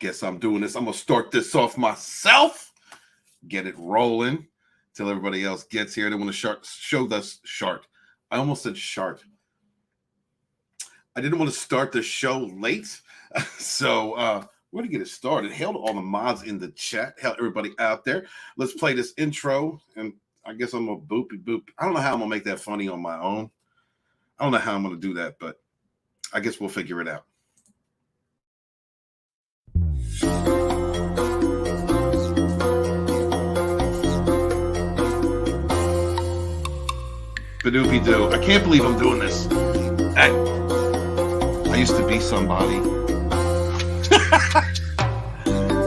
guess I'm doing this. I'm going to start this off myself, get it rolling till everybody else gets here. They want to show this chart. I almost said chart. I didn't want to start the show late. So we're going to get it started. Hail to all the mods in the chat. Hail everybody out there. Let's play this intro. And I guess I'm going to boop. I don't know how I'm going to make that funny on my own. I don't know how I'm going to do that, but I guess we'll figure it out. Badoopy doo. I can't believe I'm doing this. I used to be somebody.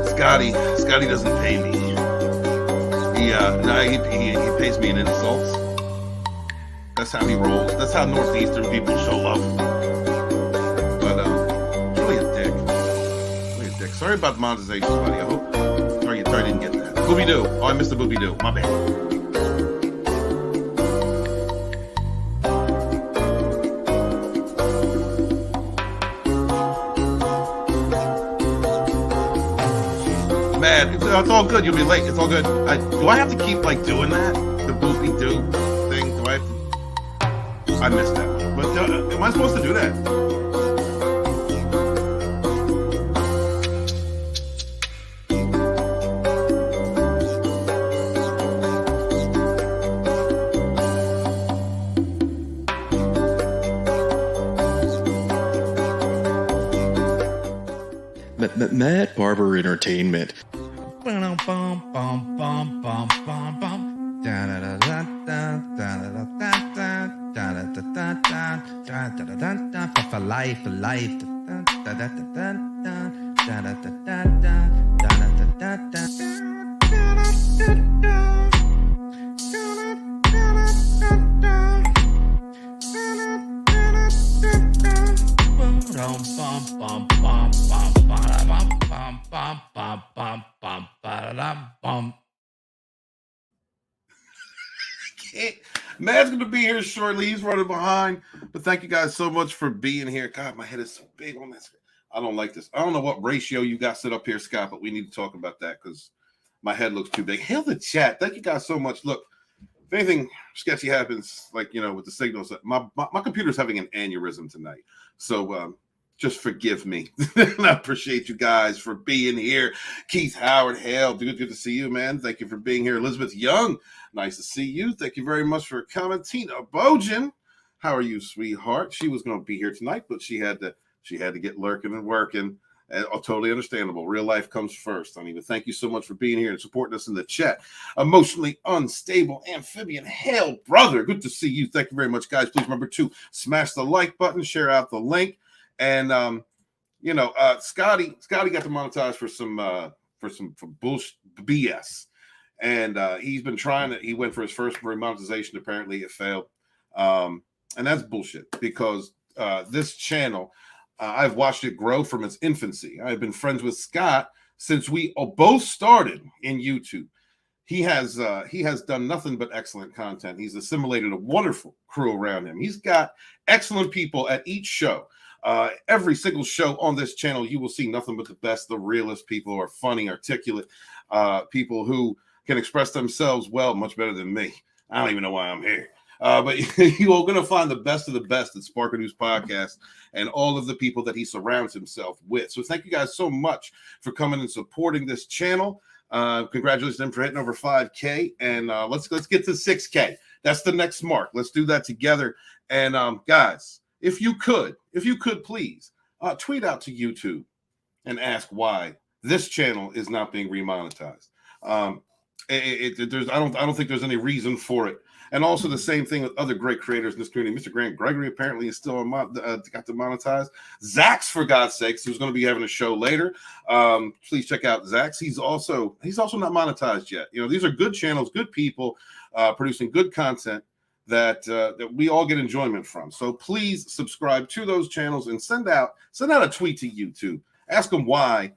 Scotty doesn't pay me. He pays me in insults. That's how he rolls. That's how Northeastern people show love. But really a dick. Sorry about the monetization, buddy. I hope. Sorry, I didn't get that. Boopy doo. Oh, I missed the boopy doo. My bad. It's all good. You'll be late. It's all good. Do I have to keep doing that? The boopy doo thing? Do I have to? I missed that one. But am I supposed to do that? Mad Barber Entertainment. For life. Mad's going to be here shortly. He's running behind. But thank you guys so much for being here. God, my head is so big on this. I don't like this. I don't know what ratio you got set up here, Scott, but we need to talk about that because my head looks too big. Hail the chat. Thank you guys so much. Look, if anything sketchy happens, with the signals, my computer's having an aneurysm tonight. So just forgive me. And I appreciate you guys for being here. Keith Howard, hail. Good to see you, man. Thank you for being here. Elizabeth Young, nice to see you. Thank you very much for coming. Tina Bojan, how are you, sweetheart? She was going to be here tonight, but she had to get lurking and working. Totally understandable. Real life comes first. But thank you so much for being here and supporting us in the chat. Emotionally unstable amphibian, hail, brother. Good to see you. Thank you very much, guys. Please remember to smash the like button, share out the link. And Scotty got demonetized for some bullshit BS, and he's been trying to. He went for his first monetization. Apparently, it failed, and that's bullshit because this channel, I've watched it grow from its infancy. I've been friends with Scott since we both started in YouTube. He has done nothing but excellent content. He's assimilated a wonderful crew around him. He's got excellent people at each show. Every single show on this channel, you will see nothing but the best, the realest people who are funny, articulate, people who can express themselves well, much better than me. I don't even know why I'm here. But you are going to find the best of the best at Sparker News Podcast and all of the people that he surrounds himself with. So thank you guys so much for coming and supporting this channel. Congratulations to them for hitting over 5K. And let's get to 6K. That's the next mark. Let's do that together. And guys, if you could please tweet out to YouTube and ask why this channel is not being remonetized. I don't think there's any reason for it. And also the same thing with other great creators in this community. Mr. Grant Gregory apparently is still got demonetized. Zax, for God's sakes, who's going to be having a show later. Please check out Zax. He's also not monetized yet. These are good channels, good people producing good content that we all get enjoyment from. So please subscribe to those channels and send out a tweet to YouTube. Ask them why.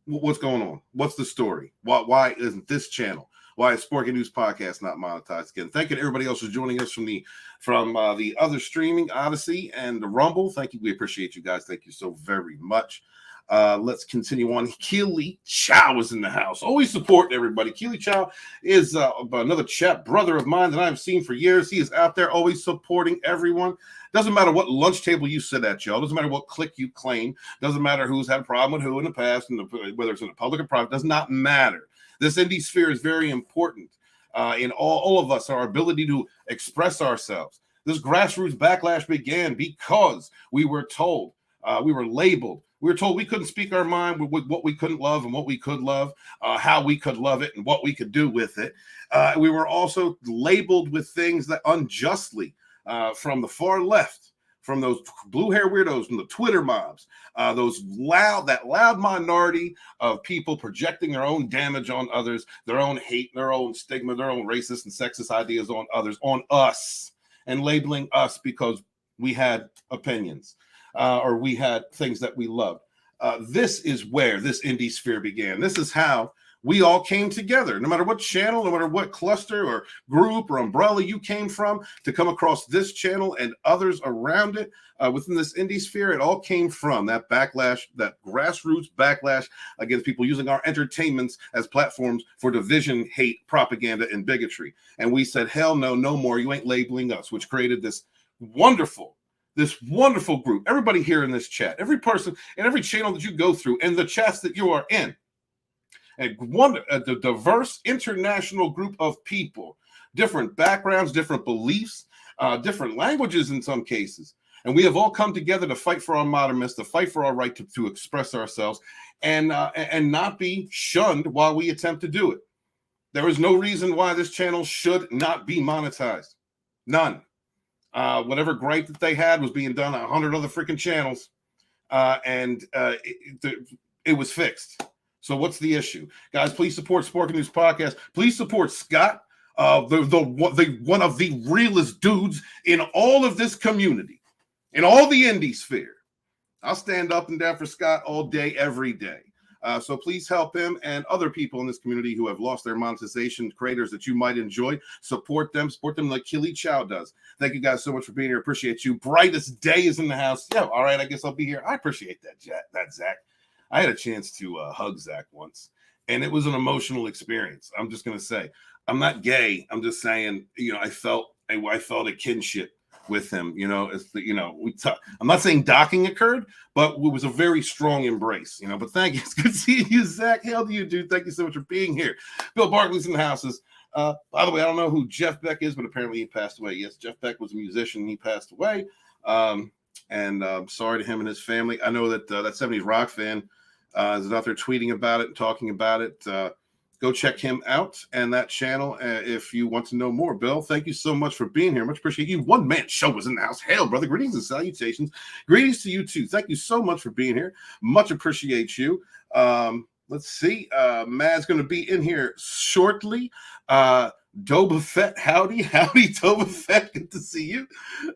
What's going on? What's the story? Why isn't this channel? Why is Sporky News Podcast not monetized again? Thank you to everybody else who's joining us from the other streaming, Odyssey and the Rumble. Thank you. We appreciate you guys. Thank you so very much. Let's continue on. Keely Chow is in the house. Always supporting everybody. Keely Chow is another chat brother of mine that I've seen for years. He is out there always supporting everyone. Doesn't matter what lunch table you sit at, y'all. Doesn't matter what clique you claim. Doesn't matter who's had a problem with who in the past, and whether it's in the public or private. Does not matter. This indie sphere is very important in all of us, our ability to express ourselves. This grassroots backlash began because we were told, we were labeled. We were told we couldn't speak our mind with what we couldn't love and what we could love, how we could love it and what we could do with it. We were also labeled with things that unjustly from the far left, from those blue hair weirdos, from the Twitter mobs, that loud minority of people projecting their own damage on others, their own hate, their own stigma, their own racist and sexist ideas on others, on us, and labeling us because we had opinions. Or we had things that we loved. This is where this indie sphere began. This is how we all came together, no matter what channel, no matter what cluster or group or umbrella you came from, to come across this channel and others around it within this indie sphere. It all came from that backlash, that grassroots backlash against people using our entertainments as platforms for division, hate, propaganda, and bigotry. And we said, hell no, no more. You ain't labeling us, which created this wonderful group. Everybody here in this chat, every person and every channel that you go through, and the chats that you are in, and the diverse international group of people, different backgrounds, different beliefs, different languages in some cases. And we have all come together to fight for our moderness, to fight for our right to express ourselves, and not be shunned while we attempt to do it. There is no reason why this channel should not be monetized. None. Whatever gripe that they had was being done on 100 other freaking channels, and it was fixed. So what's the issue? Guys, please support Sporking News Podcast. Please support Scott, one of the realest dudes in all of this community, in all the indie sphere. I'll stand up and down for Scott all day, every day. So please help him and other people in this community who have lost their monetization, creators that you might enjoy. Support them like Keely Chow does. Thank you guys so much for being here. Appreciate you. Brightest Day is in the house. Yeah, all right, I guess I'll be here. I appreciate that, Zach. I had a chance to hug Zach once, and it was an emotional experience. I'm just going to say, I'm not gay. I'm just saying, I felt a kinship with him. I'm not saying docking occurred, but it was a very strong embrace, but thank you. It's good seeing you, Zach. Hell do you do? Thank you so much for being here. Bill Barkley's in the houses. By the way, I don't know who Jeff Beck is, but apparently he passed away. Yes, Jeff Beck was a musician. He passed away. And sorry to him and his family. I know that that 70s rock fan is out there tweeting about it and talking about it. Go check him out and that channel if you want to know more. Bill, thank you so much for being here. Much appreciate you. One Man Show was in the house. Hail, brother. Greetings and salutations. Greetings to you too. Thank you so much for being here. Much appreciate you. Let's see. Mad's going to be in here shortly. Doba Fett, howdy, Doba Fett, good to see you.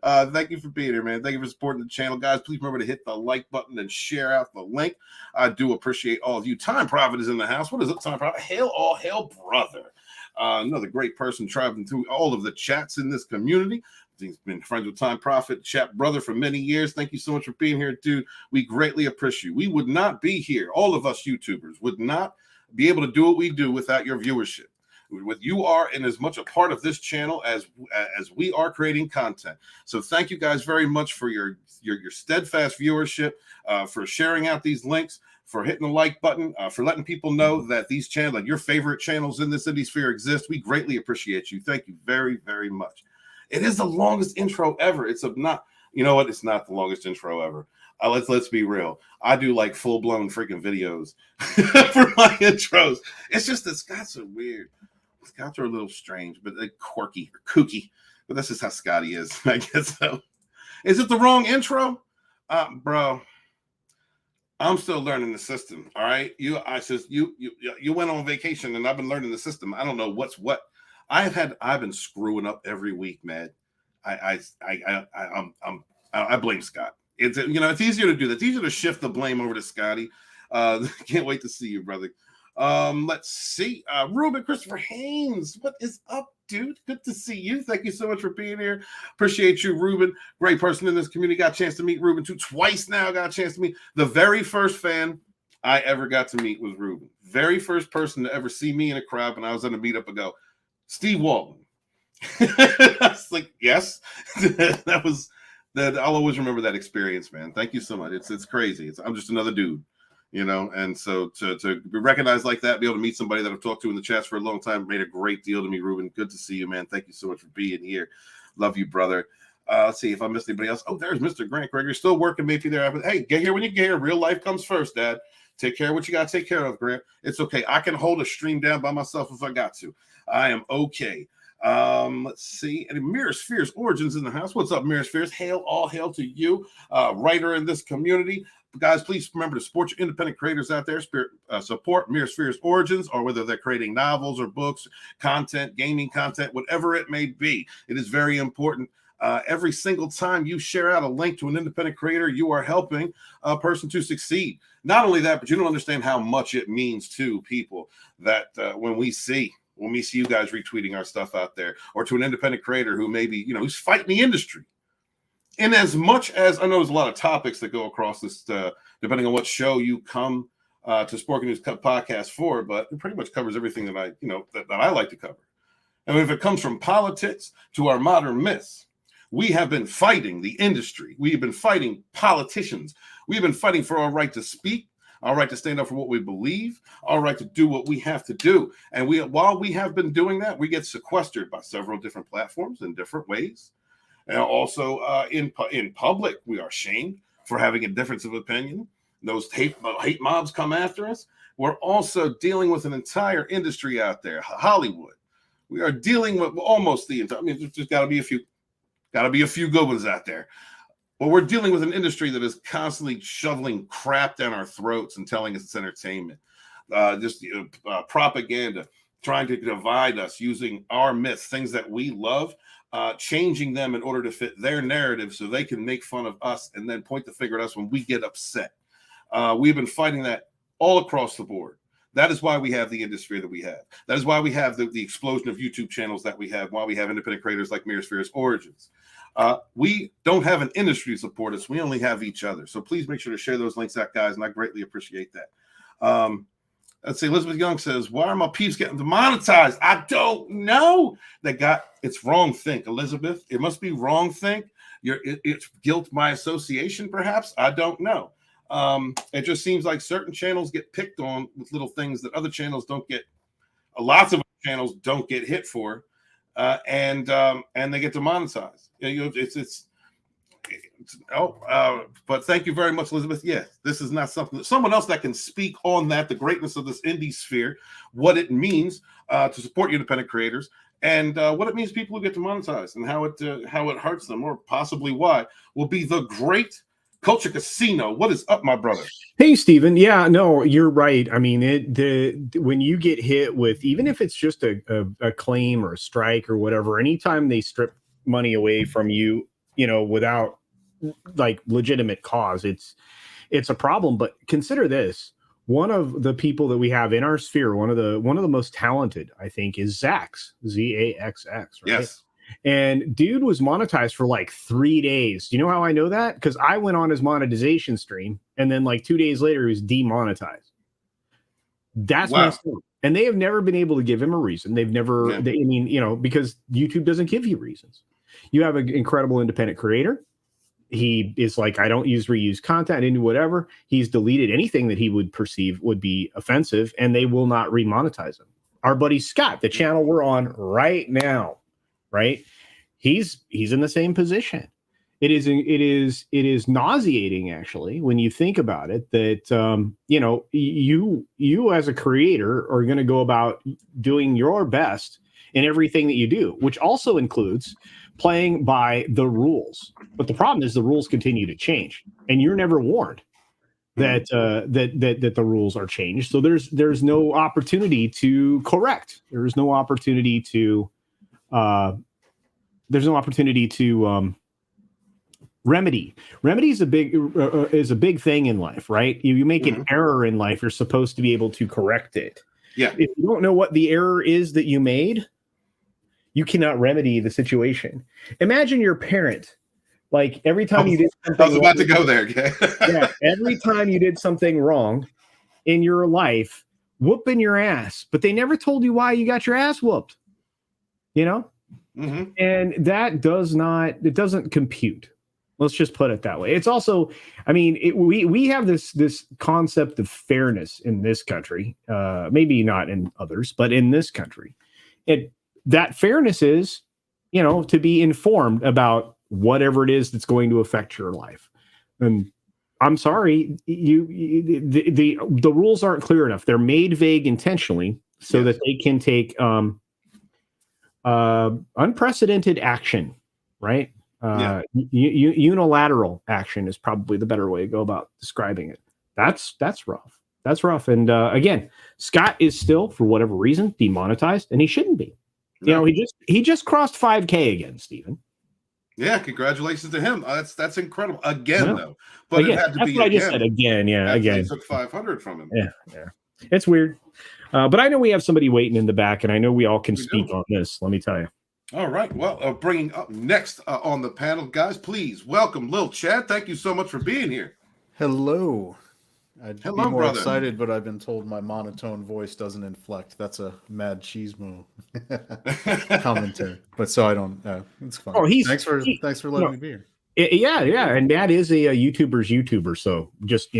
Thank you for being here, man. Thank you for supporting the channel, guys. Please remember to hit the like button and share out the link. I do appreciate all of you. Time Prophet is in the house. What is it, Time Prophet? Hail, brother. Another great person traveling through all of the chats in this community. He's been friends with Time Prophet, chat brother for many years. Thank you so much for being here, dude. We greatly appreciate you. We would not be here. All of us YouTubers would not be able to do what we do without your viewership. With you are in as much a part of this channel as we are creating content. So thank you guys very much for your steadfast viewership, for sharing out these links, for hitting the like button, for letting people know that these channels, like your favorite channels in this indie sphere exist. We greatly appreciate you. Thank you very, very much. It is the longest intro ever. It's not, you know what? It's not the longest intro ever. Let's be real. I do like full-blown freaking videos for my intros. It's just that Scott's are weird. Scott's are a little strange, but they're quirky or kooky. But that's just how Scotty is, I guess so. Is it the wrong intro? Bro, I'm still learning the system. All right. You went on vacation and I've been learning the system. I don't know what's what. I've been screwing up every week, man. I blame Scott. It's easier to do that. It's easier to shift the blame over to Scotty. Can't wait to see you, brother. Let's see. Ruben Christopher Haynes, what is up, dude? Good to see you. Thank you so much for being here. Appreciate you, Ruben. Great person in this community. Got a chance to meet Ruben twice now. Got a chance to meet. The very first fan I ever got to meet was Ruben. Very first person to ever see me in a crowd when I was on a meetup and go, Steve Walton. I was like, yes. That was that. I'll always remember that experience, man. Thank you so much. It's crazy. I'm just another dude. And so to be recognized like that, be able to meet somebody that I've talked to in the chats for a long time, made a great deal to me, Ruben. Good to see you, man. Thank you so much for being here. Love you, brother. Let's see if I missed anybody else. Oh, there's Mr. Grant Gregory. Still working, maybe there. Hey, get here when you get here. Real life comes first, Dad. Take care of what you got to take care of, Grant. It's okay. I can hold a stream down by myself if I got to. I am okay. Let's see. And Mirror Spheres Origins in the house. What's up, Mirror Spheres? All hail to you, writer in this community. Guys, please remember to support your independent creators out there. Support Mirror Spheres Origins, or whether they're creating novels or books, content, gaming content, whatever it may be. It is very important. Every single time you share out a link to an independent creator, you are helping a person to succeed. Not only that, but you don't understand how much it means to people that when we see you guys retweeting our stuff out there, or to an independent creator who maybe, who's fighting the industry. And as much as I know there's a lot of topics that go across this, depending on what show you come to Sporking News podcast for, but it pretty much covers everything that I like to cover. And if it comes from politics to our modern myths, we have been fighting the industry. We have been fighting politicians. We've been fighting for our right to speak, our right to stand up for what we believe, our right to do what we have to do. And while we have been doing that, we get sequestered by several different platforms in different ways. And also in public, we are shamed for having a difference of opinion. Those hate mobs come after us. We're also dealing with an entire industry out there, Hollywood. We are dealing with almost the entire. I mean, there's just got to be a few good ones out there. But we're dealing with an industry that is constantly shoveling crap down our throats and telling us it's entertainment. Propaganda, trying to divide us using our myths, things that we love. Changing them in order to fit their narrative so they can make fun of us and then point the finger at us when we get upset. We've been fighting that all across the board. That is why we have the industry that we have. That is why we have the explosion of YouTube channels that we have, why we have independent creators like Mirror Spheres Origins. We don't have an industry to support us. We only have each other. So please make sure to share those links out, guys, and I greatly appreciate that. Let's see. Elizabeth Young says, why are my peeps getting demonetized? I don't know. It's wrong think, Elizabeth. It must be wrong think. It's guilt by association, perhaps. I don't know. It just seems like certain channels get picked on with little things that other channels don't get. Lots of channels don't get hit for, and they get demonetized. But thank you very much, Elizabeth. Yeah, this is not something that someone else that can speak on that, the greatness of this indie sphere, what it means to support independent creators, and what it means people who get demonetized, and how it hurts them, or possibly why, will be the great Culture Casino. What is up, my brother? Hey, Steven. Yeah, no, you're right. I mean, when you get hit with, even if it's just a claim or a strike or whatever, anytime they strip money away from you, without like legitimate cause, it's a problem. But consider this: one of the people that we have in our sphere, one of the most talented, I think, is Zax, Zaxx, right? Yes. And dude was monetized for like 3 days. Do you know how I know that? Because I went on his monetization stream, and then like 2 days later, he was demonetized. That's messed up. And they have never been able to give him a reason. They've never, because YouTube doesn't give you reasons. You have an incredible independent creator. He is like, I don't reuse content, I didn't do whatever. He's deleted anything that he would perceive would be offensive, and they will not remonetize him. Our buddy Scott, the channel we're on right now, right? He's in the same position. It is nauseating, actually, when you think about it, that you as a creator are going to go about doing your best in everything that you do, which also includes playing by the rules. But the problem is the rules continue to change, and you're never warned that the rules are changed. So there's no opportunity to correct. There's no opportunity to Remedy is a big thing in life, right? You make an error in life, you're supposed to be able to correct it. Yeah. If you don't know what the error is that you made, you cannot remedy the situation. Imagine your parent, like every time you did something I was about to go there. Okay. yeah, every time you did something wrong in your life, whooping your ass, but they never told you why you got your ass whooped. You know? Mm-hmm. And that doesn't compute. Let's just put it that way. It's also, I mean, we have this concept of fairness in this country, maybe not in others, but in this country. That fairness is, to be informed about whatever it is that's going to affect your life. And I'm sorry, the rules aren't clear enough. They're made vague intentionally so that they can take unprecedented action, right? Unilateral action is probably the better way to go about describing it. That's rough. That's rough. And again, Scott is still, for whatever reason, demonetized, and he shouldn't be. No. He just crossed 5K again, Stephen. Yeah, congratulations to him. That's incredible. Again, though, but again, it had to that's be what again. I just said. Again, yeah, again. They took 500 from him. Yeah. It's weird, but I know we have somebody waiting in the back, and I know we all can speak on this. Let me tell you. All right. Well, bringing up next on the panel, guys, please welcome Lil Chad. Thank you so much for being here. Hello. I'd be more brother. excited, but I've been told my monotone voice doesn't inflect. That's a mad cheesemo commentary. But so I don't know. It's fine. Oh, thanks for letting me be here. Yeah, and Matt is a YouTuber's YouTuber, so just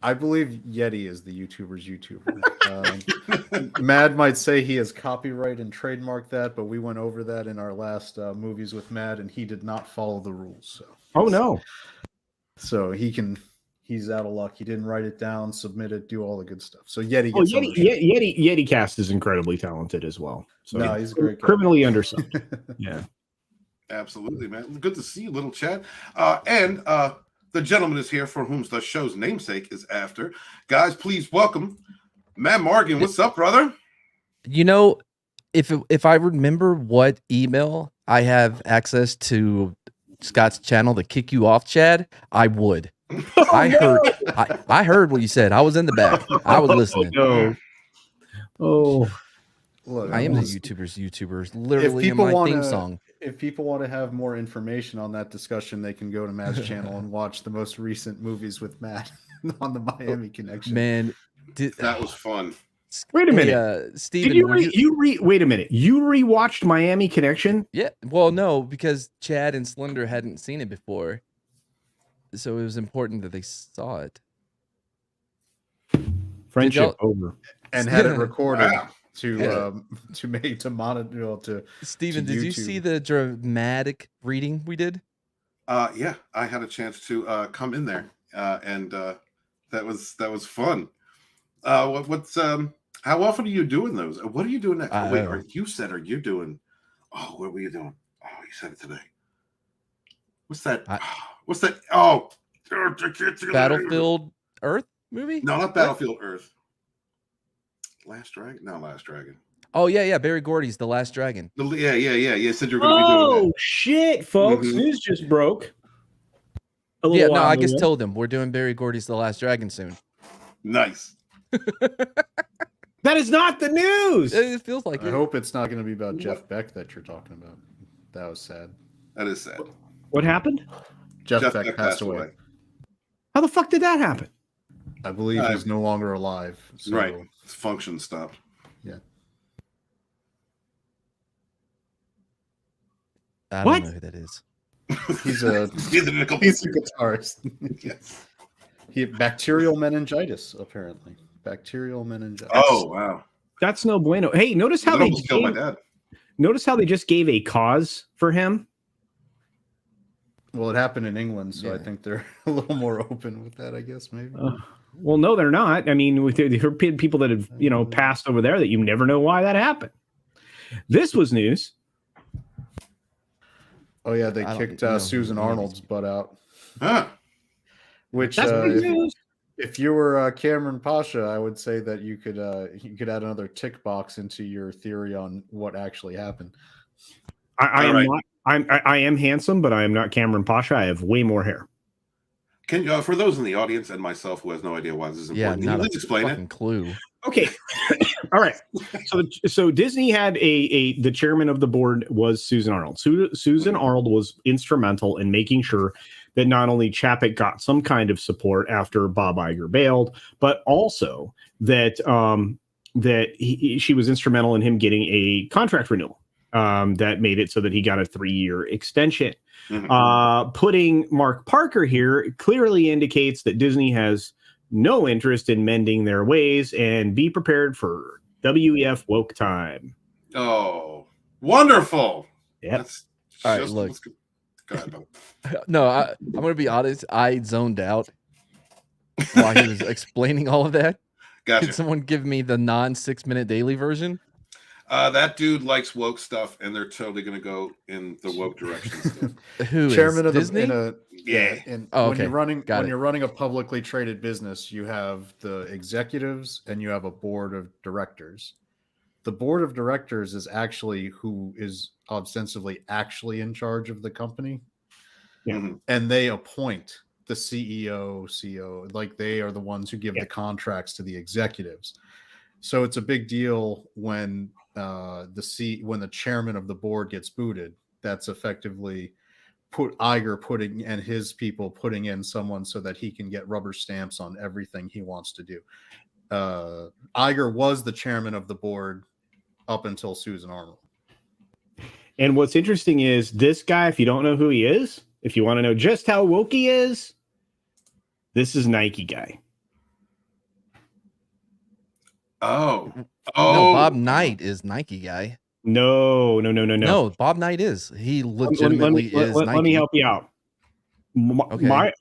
I believe Yeti is the YouTuber's YouTuber. Mad might say he has copyright and trademarked that, but we went over that in our last movies with Mad, and he did not follow the rules. So he's out of luck. He didn't write it down, submit it, do all the good stuff. So Yeti gets Yeti Cast is incredibly talented as well. So no, he's a great guy. Criminally undersold. Yeah. Absolutely, man. Good to see you, Little Chad. And the gentleman is here for whom the show's namesake is after. Guys, please welcome Matt Morgan. What's up, brother? If I remember what email I have access to Scott's channel to kick you off, Chad, I would. I heard what you said. I was in the back. I was listening. Look, I am the YouTuber's YouTuber. Literally in my theme song. If people want to have more information on that discussion, they can go to Matt's channel and watch the most recent movies with Matt on the Miami Connection. Man, that was fun. Wait a minute, Steven, wait a minute. You rewatched Miami Connection? Yeah. Well, no, because Chad and Slender hadn't seen it before, so it was important that they saw it. Friendship over, and had it recorded. To monitor to Steven, did you see the dramatic reading we did? Yeah, I had a chance to come in there, and that was fun. What's how often are you doing those? What are you doing next? Wait, are you doing? Oh, what were you doing? Oh, you said it today. What's that? What's that? Oh, Battlefield Earth movie? No, not Battlefield Earth. Last Dragon? No, Last Dragon. Oh, yeah. Barry Gordy's The Last Dragon. Yeah. You said you were going to be doing that. Oh, shit, folks. News just broke. Yeah, no, I just told them we're doing Barry Gordy's The Last Dragon soon. Nice. That is not the news. It feels like I hope it's not going to be about Jeff Beck that you're talking about. That was sad. That is sad. What happened? Jeff Beck passed away. How the fuck did that happen? I believe he's no longer alive. So. Right. His function stopped. Yeah. I don't know who that is. He's a guitarist. Yes. He had bacterial meningitis, apparently. Bacterial meningitis. Oh, wow. That's no bueno. Hey, notice how they killed my dad. Notice how they just gave a cause for him. Well, it happened in England, so I think they're a little more open with that, I guess, maybe. Well, no, they're not. I mean, there are people that have, passed over there that you never know why that happened. This was news. Oh, yeah, they kicked Susan Arnold's butt out. Huh. Which, if you were Cameron Pasha, I would say that you could add another tick box into your theory on what actually happened. I I am handsome, but I am not Cameron Pasha. I have way more hair. Can you, for those in the audience and myself who has no idea why this is important, can you please explain it? Clue. Okay. All right. So Disney had the chairman of the board was Susan Arnold. Susan Arnold was instrumental in making sure that not only Chapek got some kind of support after Bob Iger bailed, but also that she was instrumental in him getting a contract renewal that made it so that he got a 3-year extension. Mm-hmm. Putting Mark Parker here clearly indicates that Disney has no interest in mending their ways, and be prepared for WEF woke time. Oh, wonderful. Yeah. All right, look. No, I'm going to be honest. I zoned out while he was explaining all of that. Gotcha. Can someone give me the non-6-minute daily version? That dude likes woke stuff, and they're totally going to go in the woke direction. Who chairman is of Disney? When you're running a publicly traded business, you have the executives and you have a board of directors. The board of directors is actually who is ostensibly actually in charge of the company, and they appoint the CEO. Like they are the ones who give the contracts to the executives. So it's a big deal when the chairman of the board gets booted. That's effectively Iger putting and his people putting in someone so that he can get rubber stamps on everything he wants to do. Iger was the chairman of the board up until Susan Arnold. And what's interesting is this guy, if you don't know who he is, if you want to know just how woke he is, this is Nike guy. Oh, no, Bob Knight is Nike guy. No. No, Bob Knight is. He legitimately is Nike. Let me help you out.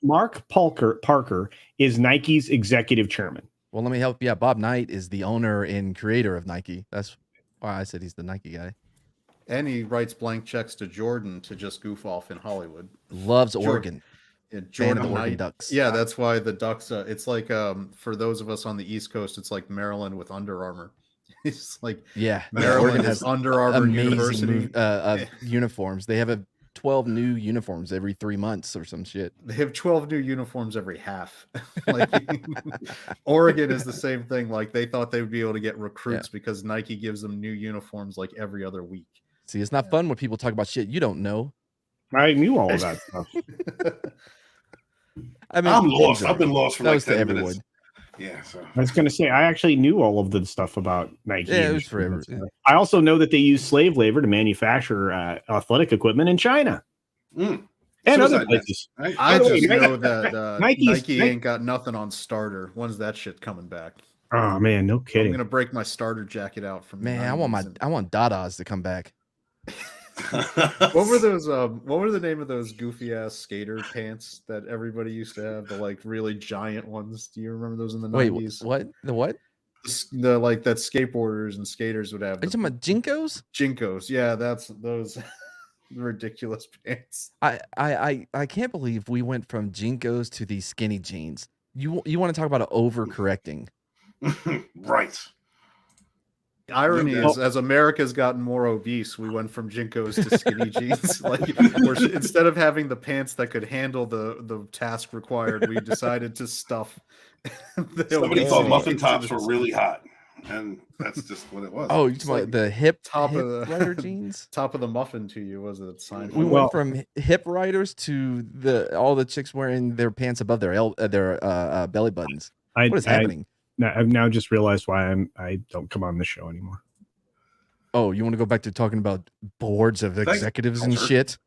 Mark Parker is Nike's executive chairman. Well, let me help you out. Bob Knight is the owner and creator of Nike. That's why I said he's the Nike guy. And he writes blank checks to Jordan to just goof off in Hollywood. Loves Oregon. Jordan the Oregon Knight. Ducks. Yeah, that's why the Ducks. It's like for those of us on the East Coast, it's like Maryland with Under Armour. It's like Maryland Oregon has Under Armour University uniforms. They have 12 new uniforms every 3 months or some shit. They have 12 new uniforms every half. Like Oregon is the same thing. Like they thought they would be able to get recruits because Nike gives them new uniforms like every other week. See, it's not fun when people talk about shit you don't know. I knew all of that stuff. I mean, I'm lost. I've been lost for like 10 minutes. Yeah, so I was going to say I actually knew all of the stuff about Nike. Yeah, it was forever. I also know that they use slave labor to manufacture athletic equipment in China and other places. I just know that Nike ain't got nothing on starter. When's that shit coming back? Oh man, no kidding. I'm gonna break my starter jacket out from. Man, I want Dadas to come back. What were the name of those goofy ass skater pants that everybody used to have, the like really giant ones? Do you remember those in the 90s? What? The what? The like that skateboarders and skaters would have. Are you talking about Jinkos? Jinkos, yeah, that's those ridiculous pants. I can't believe we went from Jinkos to these skinny jeans. You want to talk about overcorrecting? Right. The irony is, as America's gotten more obese, we went from Jinkos to skinny jeans. Like, instead of having the pants that could handle the task required, we decided to stuff. Somebody thought muffin tops were really hot, and that's just what it was. Oh, you talking about the hip rider jeans? Top of the muffin to you was a sign. We went from hip riders to all the chicks wearing their pants above their belly buttons. What is happening? I've now just realized why I don't come on this show anymore. Oh, you want to go back to talking about boards of executives and shit?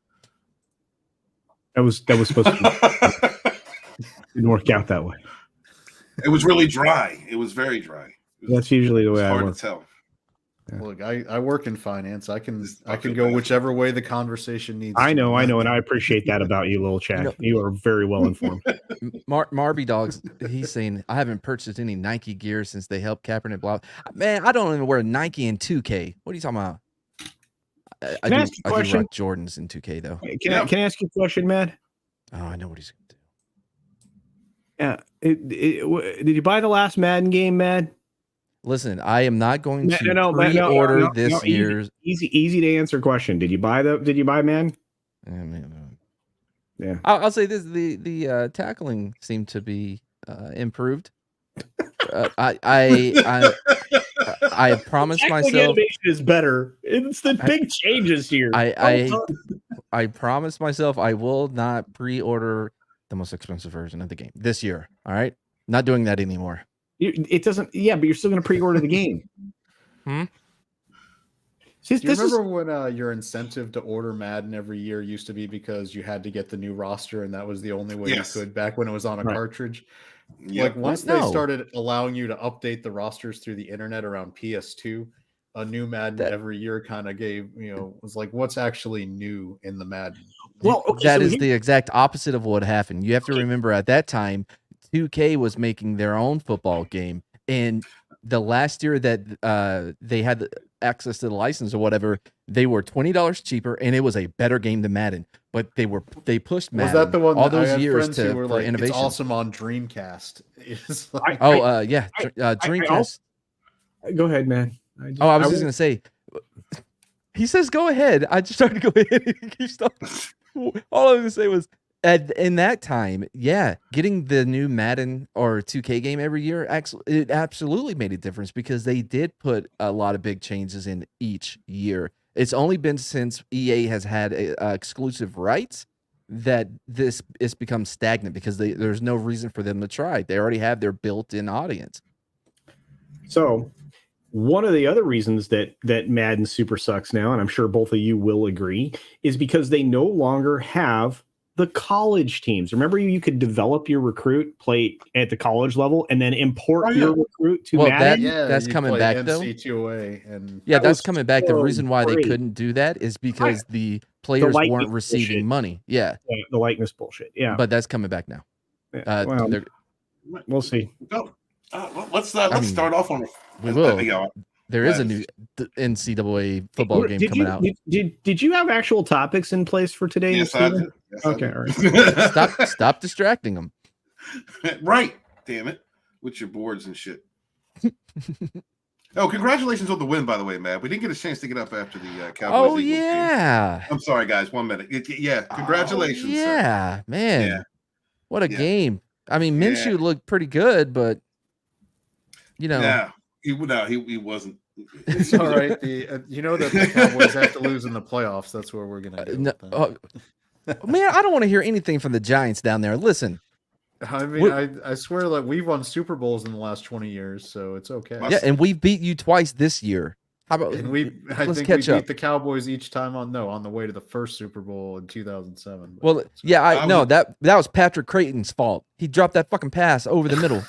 That was supposed to didn't work out that way. It was really dry. It was very dry. That's usually the way I work. Hard to tell. Yeah. Look, I work in finance. I can go whichever way the conversation needs. I know, and I appreciate that about you, little Chad. You are very well informed. Marby Dogs, he's saying I haven't purchased any Nike gear since they helped Kaepernick. Blah. Man, I don't even wear Nike in 2K. What are you talking about? I do rock Jordans in 2K though. Can I ask you a question, man? Oh, I know what he's gonna do. Yeah. Did you buy the last Madden game, man? Listen, I am not going to pre-order this year's. Easy to answer question. Did you buy Madden? Yeah. I'll say this: the tackling seemed to be improved. I promised Tackling myself. animation is better. It's the big changes here. I promised myself I will not pre-order the most expensive version of the game this year. All right, not doing that anymore. It doesn't. Yeah, but you're still going to pre-order the game. See, Do you remember when your incentive to order Madden every year used to be because you had to get the new roster and that was the only way you could back when it was on a cartridge? Like once they started allowing you to update the rosters through the internet around PS2, a new Madden every year kind of gave, was like, what's actually new in the Madden? Well, okay, that is the exact opposite of what happened. You have to remember at that time, 2K was making their own football game. And the last year that they had access to the license or whatever, they were $20 cheaper, and it was a better game than Madden. But they pushed Madden. Was that the one all that those I had years friends who were for like, innovation? It's awesome on Dreamcast. It's like, Dreamcast. Go ahead, man. I was just gonna say. He says, "Go ahead." I just started to go ahead and keep stopping. All I was gonna say was, in that time, getting the new Madden or 2K game every year, it absolutely made a difference because they did put a lot of big changes in each year. It's only been since EA has had exclusive rights that this has become stagnant because there's no reason for them to try. They already have their built-in audience. So, one of the other reasons that Madden super sucks now, and I'm sure both of you will agree, is because they no longer have the college teams. Remember, you could develop your recruit, play at the college level, and then import your recruit to Madden. That's coming back though. NC2A and that's coming back. The reason why they couldn't do that is because the players weren't receiving money. Yeah, the likeness bullshit. Yeah, but that's coming back now. Well, we'll see. Let's start off on. We will. There is a new NCAA football game coming out. Did you have actual topics in place for today? Yes, I did. Okay, all right. Stop distracting them. Right, damn it, with your boards and shit. Oh, congratulations on the win, by the way, Matt. We didn't get a chance to get up after the Cowboys. Oh yeah. Game. I'm sorry, guys. 1 minute. Congratulations. Yeah, man. Yeah. What a game. I mean, Minshew looked pretty good, but he wasn't. It's all right. That the Cowboys have to lose in the playoffs. That's where we're gonna go. Man, I don't want to hear anything from the Giants down there. Listen, I mean, I swear that we've won Super Bowls in the last 20 years, so it's okay. Yeah, and we beat you twice this year. How about I think we beat the Cowboys each time on the way to the first Super Bowl in 2007. Well, that was Patrick Creighton's fault. He dropped that fucking pass over the middle.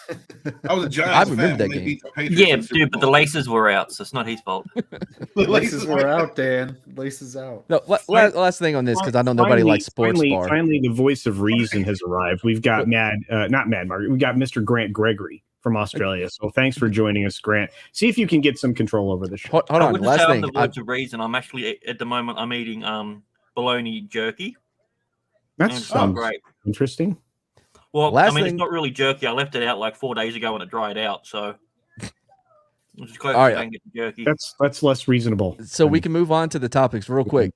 I was a Giants I remember that game. Yeah, dude, but the laces were out, so it's not his fault. The laces were out, Dan. Laces out. No, last thing on this, because I know nobody likes sports bar. Finally, the voice of reason has arrived. We've got not Mad Margaret. We got Mr. Grant Gregory from Australia. So thanks for joining us, Grant. See if you can get some control over the show. Hold on, last thing. The voice of reason. I'm actually at the moment. I'm eating bologna jerky. That's great. Interesting. Well, it's not really jerky. I left it out like 4 days ago and it dried out. So it's close to get the jerky. That's less reasonable. So we can move on to the topics real quick.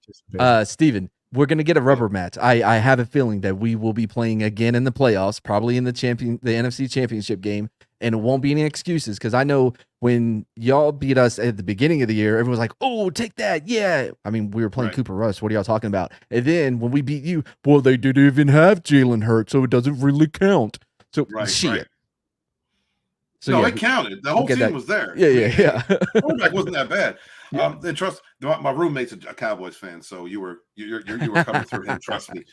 Steven, we're gonna get a rubber match. I have a feeling that we will be playing again in the playoffs, probably in the NFC Championship game, and it won't be any excuses because I know when y'all beat us at the beginning of the year, everyone was like, "Oh, take that, yeah." I mean, we were playing Cooper Rush. What are y'all talking about? And then when we beat you, well, they didn't even have Jalen Hurts, so it doesn't really count. So shit. Right. So it counted. The whole team was there. Yeah. Quarterback wasn't that bad. And trust my roommate's a Cowboys fan, so you were coming through him. Trust me.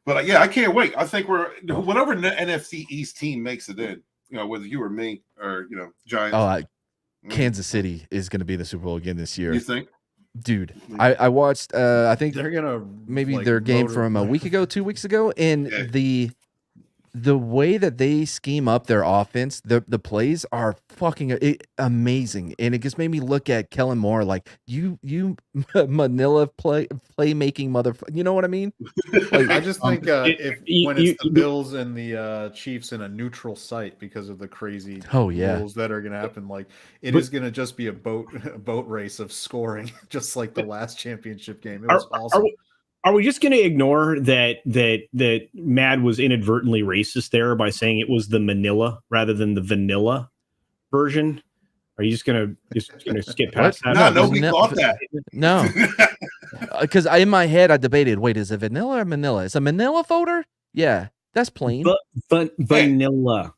But I can't wait. I think whatever NFC East team makes it in, whether you or me or Giants. Kansas City is going to be the Super Bowl again this year. You think? Dude, I watched. I think they're gonna their game from a week ago, 2 weeks ago, and the way that they scheme up their offense, the plays are fucking amazing, and it just made me look at Kellen Moore like you Manila playmaking motherfucker. You know what I mean? Like, I just think when it's the Bills and the Chiefs in a neutral site because of the crazy rules that are going to happen, like it is going to just be a boat race of scoring, just like the last championship game. It was awesome. Are we just going to ignore that Mad was inadvertently racist there by saying it was the Manila rather than the vanilla version? Are you just gonna skip past that? No, nobody thought that. No, because in my head I debated. Wait, is it vanilla or Manila? It's a Manila folder. Yeah, that's plain. Vanilla.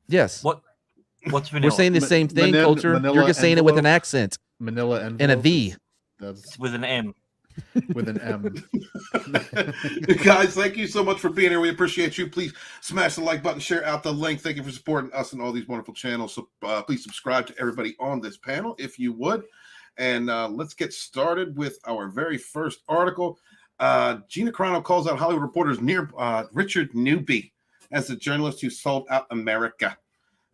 Yes. What's vanilla? We're saying the same thing, Culture. You're just saying it with an accent. Manila envelope and a V. That's with an M. With an M. Guys, thank you so much for being here. We appreciate you. Please smash the like button, share out the link. Thank you for supporting us and all these wonderful channels. So please subscribe to everybody on this panel if you would. And let's get started with our very first article. Gina Carano calls out Hollywood reporters near Richard Newby as the journalist who sold out America.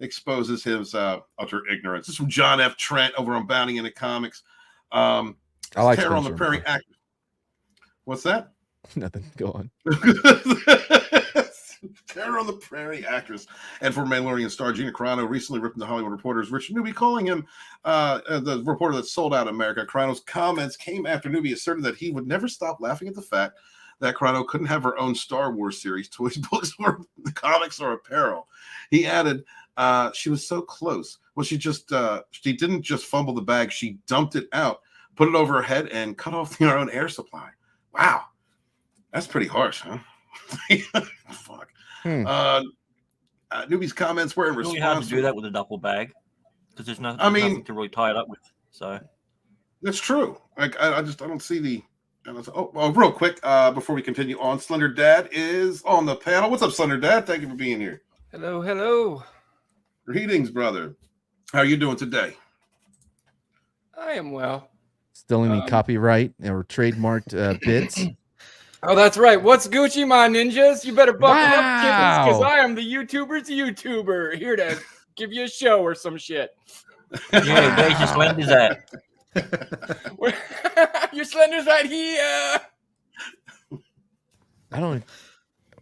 Exposes his utter ignorance. This is from John F. Trent over on Bounding into Comics. I like Terror on the Prairie actress. What's that? Nothing. Go on. Terror on the Prairie actress and former Mandalorian star Gina Carano recently ripped into Hollywood reporters Richard Newby, calling him the reporter that sold out America. Carano's comments came after Newby asserted that he would never stop laughing at the fact that Carano couldn't have her own Star Wars series, toys, books, or comics, or apparel. He added, she was so close. Well, she didn't just fumble the bag, she dumped it out, put it over her head, and cut off her own air supply. Wow. That's pretty harsh, huh? Fuck. Newby's comments were in response. It's really hard to do that with a duffel bag because there's nothing to really tie it up with. So that's true. Like I don't see the. Real quick, before we continue on, Slender Dad is on the panel. What's up, Slender Dad? Thank you for being here. Hello, hello. Greetings, brother. How are you doing today? I am well. Still any copyright or trademarked bits? Oh, that's right. What's Gucci, my ninjas? You better buckle up, kittens, because I am the YouTuber's YouTuber, here to give you a show or some shit. Yeah, where's your Slender's at? Your Slender's right here. I don't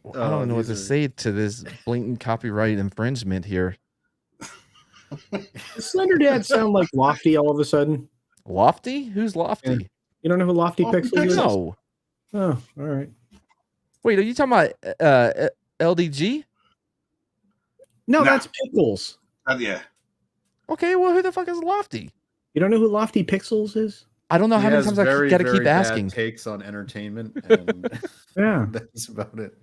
know what to say to this blatant copyright infringement here. Does Slender Dad sound like Lofty all of a sudden? Lofty? Who's Lofty? Yeah. You don't know who Lofty Pixels is? No. Oh, all right. Wait, are you talking about LDG? No, that's Pickles. Yeah. Okay, well, who the fuck is Lofty? You don't know who Lofty Pixels is? I don't know how many times I got to keep asking. Takes on entertainment, and yeah, that's about it.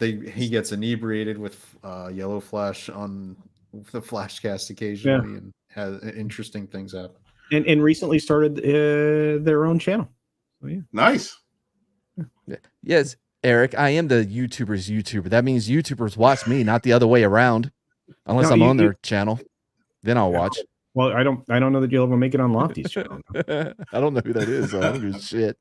He gets inebriated with Yellow Flash on the Flashcast occasionally, and has interesting things happen. And recently started their own channel. So, yeah. Nice. Yes, Eric, I am the YouTuber's YouTuber. That means YouTubers watch me, not the other way around. Unless I'm on their channel, then I'll watch. Well, I don't know that you'll ever make it on Lofty's channel. I don't know who that is. So I don't give a shit.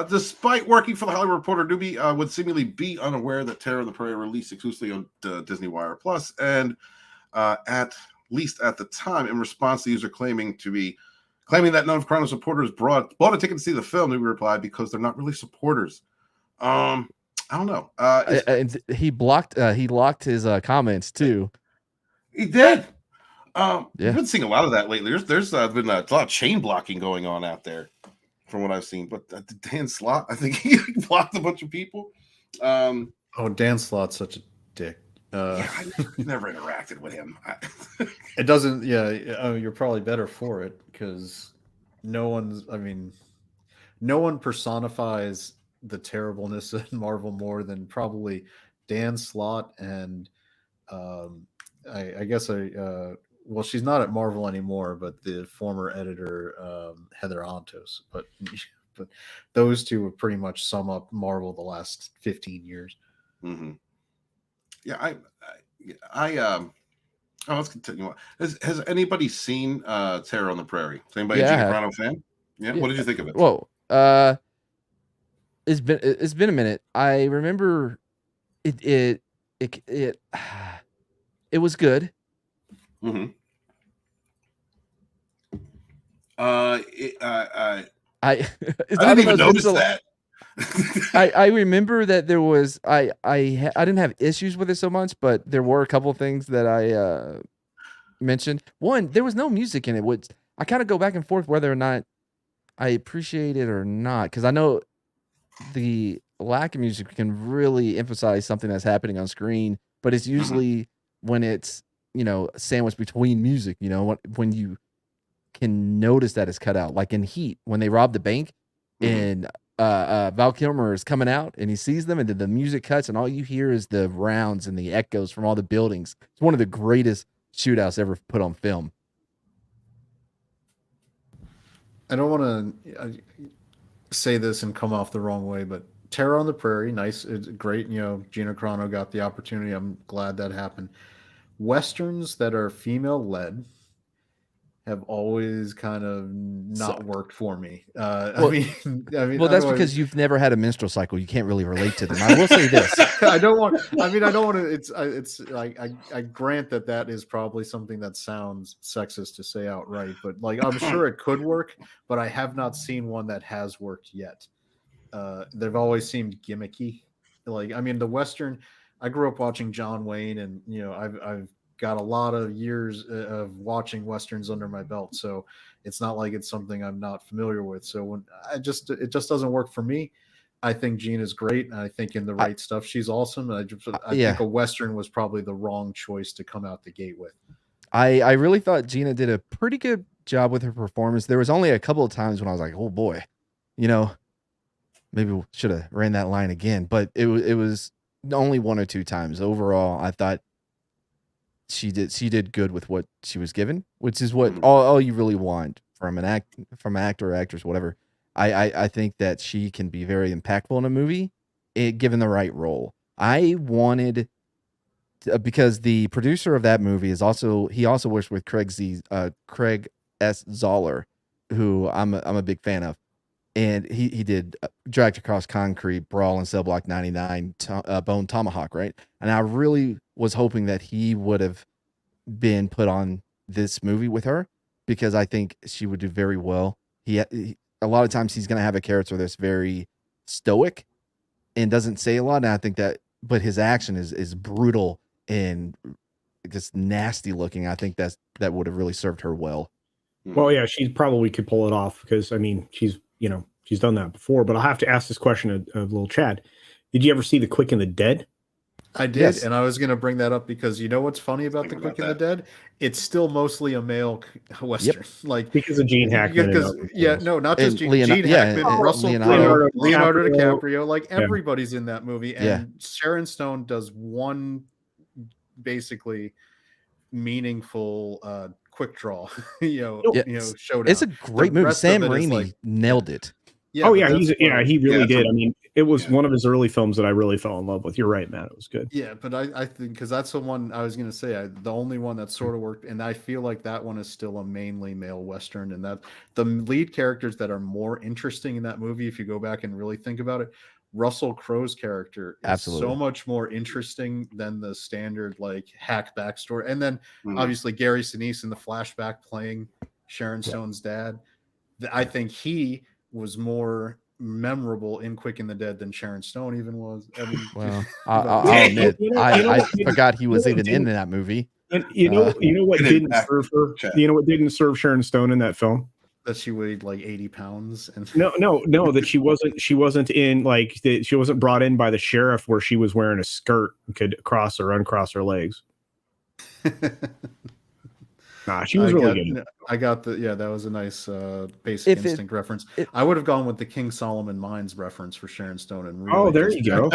Despite working for the Hollywood Reporter, Newby would seemingly be unaware that Terror on the Prairie released exclusively on Disney Wire Plus, and at least at the time, in response to the user claiming that none of Carano's supporters bought a ticket to see the film, Newby replied, because they're not really supporters. I don't know. And he locked his comments too. He did. We've been seeing a lot of that lately. There's been a lot of chain blocking going on out there, from what I've seen. But Dan Slott, I think he blocked a bunch of people. Dan Slott's such a dick. I never interacted with him. It doesn't. Yeah, you're probably better for it because no one personifies the terribleness in Marvel more than probably Dan Slott and I guess well, she's not at Marvel anymore, but the former editor Heather Antos. But those two would pretty much sum up Marvel the last 15 years. Mm-hmm. Yeah, let's continue on. Has anybody seen Terror on the Prairie? Is anybody a Gina Carano fan? Yeah. What did you think of it? Whoa. It's been a minute. I remember it was good. Mm-hmm. I didn't even notice that. I remember that there was I didn't have issues with it so much, but there were a couple of things that I mentioned. One, there was no music in it, which I kind of go back and forth whether or not I appreciate it or not, because I know the lack of music can really emphasize something that's happening on screen, but it's usually when it's, you know, sandwiched between music, you know, when you can notice that it's cut out, like in Heat, when they rob the bank and Val Kilmer is coming out and he sees them and then the music cuts and all you hear is the rounds and the echoes from all the buildings. It's one of the greatest shootouts ever put on film. I don't want to say this and come off the wrong way, but Terror on the Prairie, nice, it's great. You know, Gina Carano got the opportunity. I'm glad that happened. Westerns that are female led have always kind of not worked for me. Well, well, that's because you've never had a menstrual cycle. You can't really relate to them. I will say this. I don't want to. It's like I grant that is probably something that sounds sexist to say outright, but like I'm sure it could work, but I have not seen one that has worked yet. They've always seemed gimmicky. Like, I mean, the Western. I grew up watching John Wayne, and you know, I've got a lot of years of watching Westerns under my belt, so it's not like it's something I'm not familiar with. So when it just doesn't work for me. I think Gina's great, and I think in the right stuff, she's awesome. I think a Western was probably the wrong choice to come out the gate with. I really thought Gina did a pretty good job with her performance. There was only a couple of times when I was like, oh boy, you know, maybe we should have ran that line again, but it was only one or two times. Overall, I thought she did good with what she was given, which is what all you really want from an actor or actress, whatever. I think that she can be very impactful in a movie, given the right role. I wanted because the producer of that movie is also works with Craig S. Zoller, who I'm a big fan of, and he did Dragged Across Concrete, Brawl, and Cell Block 99, Bone Tomahawk, right? And I really was hoping that he would have been put on this movie with her, because I think she would do very well. He a lot of times he's going to have a character that's very stoic and doesn't say a lot. And I think that, but his action is brutal and just nasty looking. I think that would have really served her well. Well, yeah, she probably could pull it off because, I mean, she's done that before. But I'll have to ask this question of little Chad. Did you ever see The Quick and the Dead? I did, yes. And I was going to bring that up because you know what's funny about The Quick and the Dead? It's still mostly a male Western. Yep. Like because of Gene Hackman. Not just Gene Hackman, Russell Crowe, Leonardo DiCaprio. Like everybody's in that movie, and Sharon Stone does one basically meaningful quick draw. Showdown. It's a great movie. Sam Raimi nailed it. Yeah, he really did. I mean, it was one of his early films that I really fell in love with. You're right, Matt. It was good. Yeah, but I think because that's the one I was going to say, the only one that sort of worked, and I feel like that one is still a mainly male Western, and that the lead characters that are more interesting in that movie, if you go back and really think about it, Russell Crowe's character is so much more interesting than the standard like hack backstory. And then obviously Gary Sinise in the flashback playing Sharon Stone's dad. I think he was more memorable in Quick and the Dead than Sharon Stone even was. I mean, well, I'll admit, I forgot he was even in that movie. And you know what didn't serve her? You know what didn't serve Sharon Stone in that film? That she weighed like 80 pounds. And no, that she wasn't in like she wasn't brought in by the sheriff where she was wearing a skirt and could cross or uncross her legs. Nah, she was really good. That was a nice Basic Instinct reference. I would have gone with the King Solomon Mines reference for Sharon Stone and really there you go.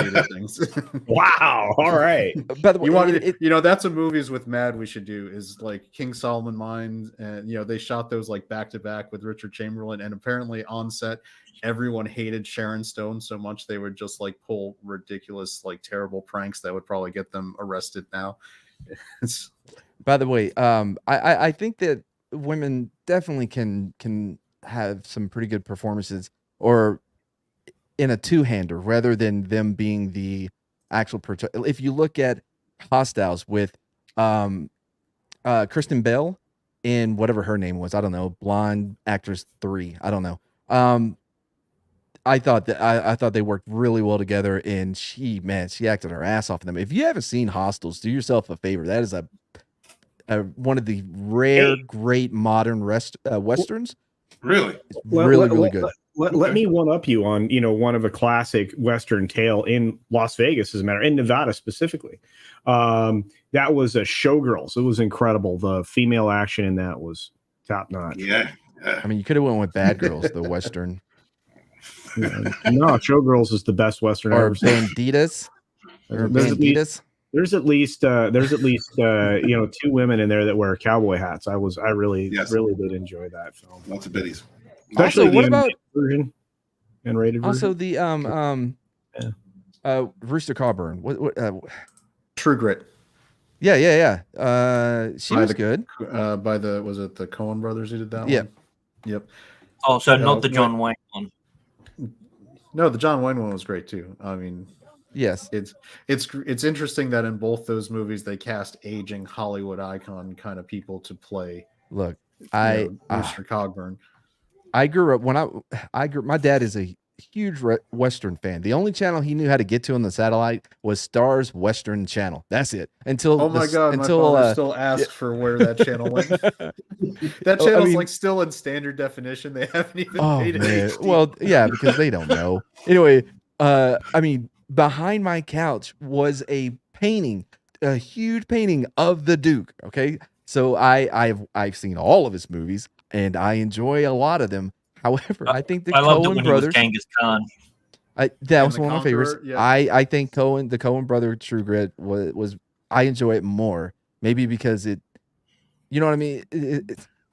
Wow. All right. By the way, that's a movies with Mad we should do is like King Solomon Mines, and they shot those like back to back with Richard Chamberlain, and apparently on set everyone hated Sharon Stone so much they would just like pull ridiculous like terrible pranks that would probably get them arrested now. By the way, I think that women definitely can have some pretty good performances, or in a two-hander rather than them being the actual. If you look at Hostiles with Kristen Bell in whatever her name was, I don't know, blonde actress 3, I don't know. I thought they worked really well together, and she acted her ass off in them. If you haven't seen Hostiles, do yourself a favor. That is one of the rare great modern westerns. Really? It's really good. Let me one up you on, one of a classic Western tale in Las Vegas, as a matter, in Nevada specifically. That was a Showgirls. It was incredible. The female action in that was top notch. Yeah. I mean, you could have went with Bad Girls, the Western. No, Showgirls is the best Western or ever seen. Banditas. Or There's Banditas. There's at least 2 women in there that wear cowboy hats. I really did enjoy that film. Lots of biddies. Especially Also, what about version and rated also version? the Rooster Cogburn? What True Grit. Yeah. She was good. By was it the Coen brothers who did that one? Yep. Oh, so not the John Wayne one. No, the John Wayne one was great too. I mean, yes, it's interesting that in both those movies they cast aging Hollywood icon kind of people to play. Look, Rooster Cogburn. I grew up my dad is a huge Western fan. The only channel he knew how to get to on the satellite was Star's Western Channel. That's it. Until my father still asks for where that channel went. That channel's like still in standard definition. They haven't even made it HD. Well, yeah, because they don't know. Anyway, I mean, behind my couch was a painting, a huge painting of the Duke. Okay, so I've seen all of his movies and I enjoy a lot of them. However, I think the Coen brothers. Genghis Khan. That was one of my favorites. Yeah. I think the Coen brother True Grit was I enjoy it more. Maybe because it, you know what I mean.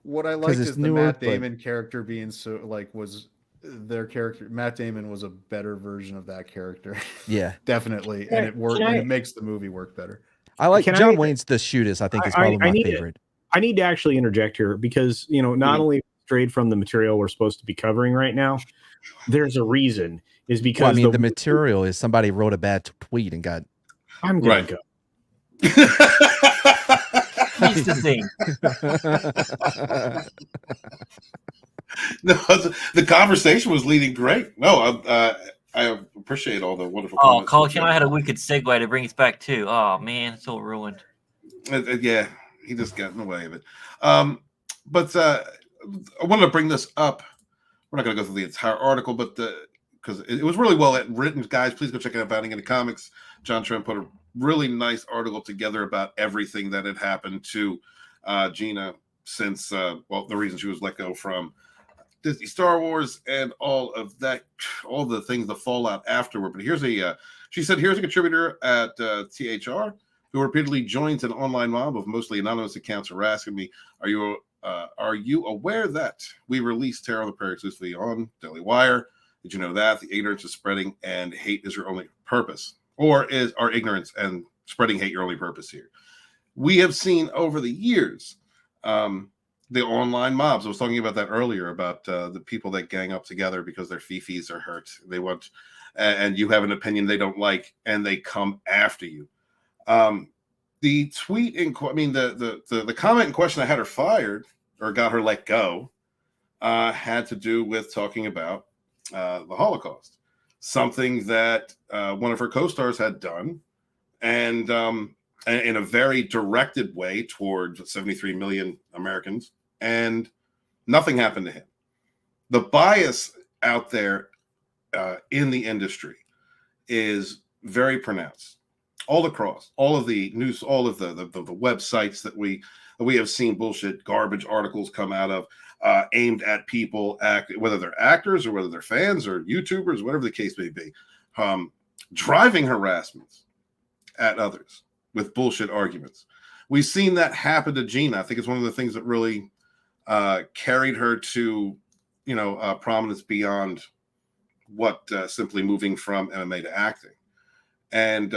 What I liked is the Matt Damon character being so was their character. Matt Damon was a better version of that character. Yeah, definitely, and it worked. And it makes the movie work better. I like John Wayne's The Shootist. I think is probably my favorite. I need to actually interject here because not only strayed from the material we're supposed to be covering right now, there's a reason. Is because the material is somebody wrote a bad tweet and got. I'm gonna go. Here's the thing. No, the conversation was leading great. No, I appreciate all the wonderful. Oh, Colin, I had a wicked segue to bring us back too. Oh man, it's all ruined. Yeah, he just got in the way of it. But I wanted to bring this up. We're not going to go through the entire article, but because it was really well written, guys. Please go check it out. Bounding into Comics. John Trent put a really nice article together about everything that had happened to Gina since the reason she was let go from Disney Star Wars and all of that, all the things, the fallout afterward. But she said, here's a contributor at THR who repeatedly joins an online mob of mostly anonymous accounts harassing me. Are you aware that we released Terror on the Prairie exclusively on Daily Wire? Did you know that the ignorance is spreading and hate is your only purpose? Or is our ignorance and spreading hate your only purpose here? We have seen over the years the online mobs. I was talking about that earlier about the people that gang up together because their fifis are hurt. They want, and you have an opinion they don't like, and they come after you. The tweet the comment in question that had her fired or got her let go had to do with talking about the Holocaust, something that one of her co-stars had done, and in a very directed way toward 73 million Americans, and nothing happened to him. The bias out there in the industry is very pronounced. All across, all of the news, all of the websites that we have seen bullshit, garbage articles come out of, aimed at people, whether they're actors or whether they're fans or YouTubers, whatever the case may be, driving harassments at others with bullshit arguments. We've seen that happen to Gina. I think it's one of the things that really carried her to, prominence beyond what simply moving from MMA to acting. And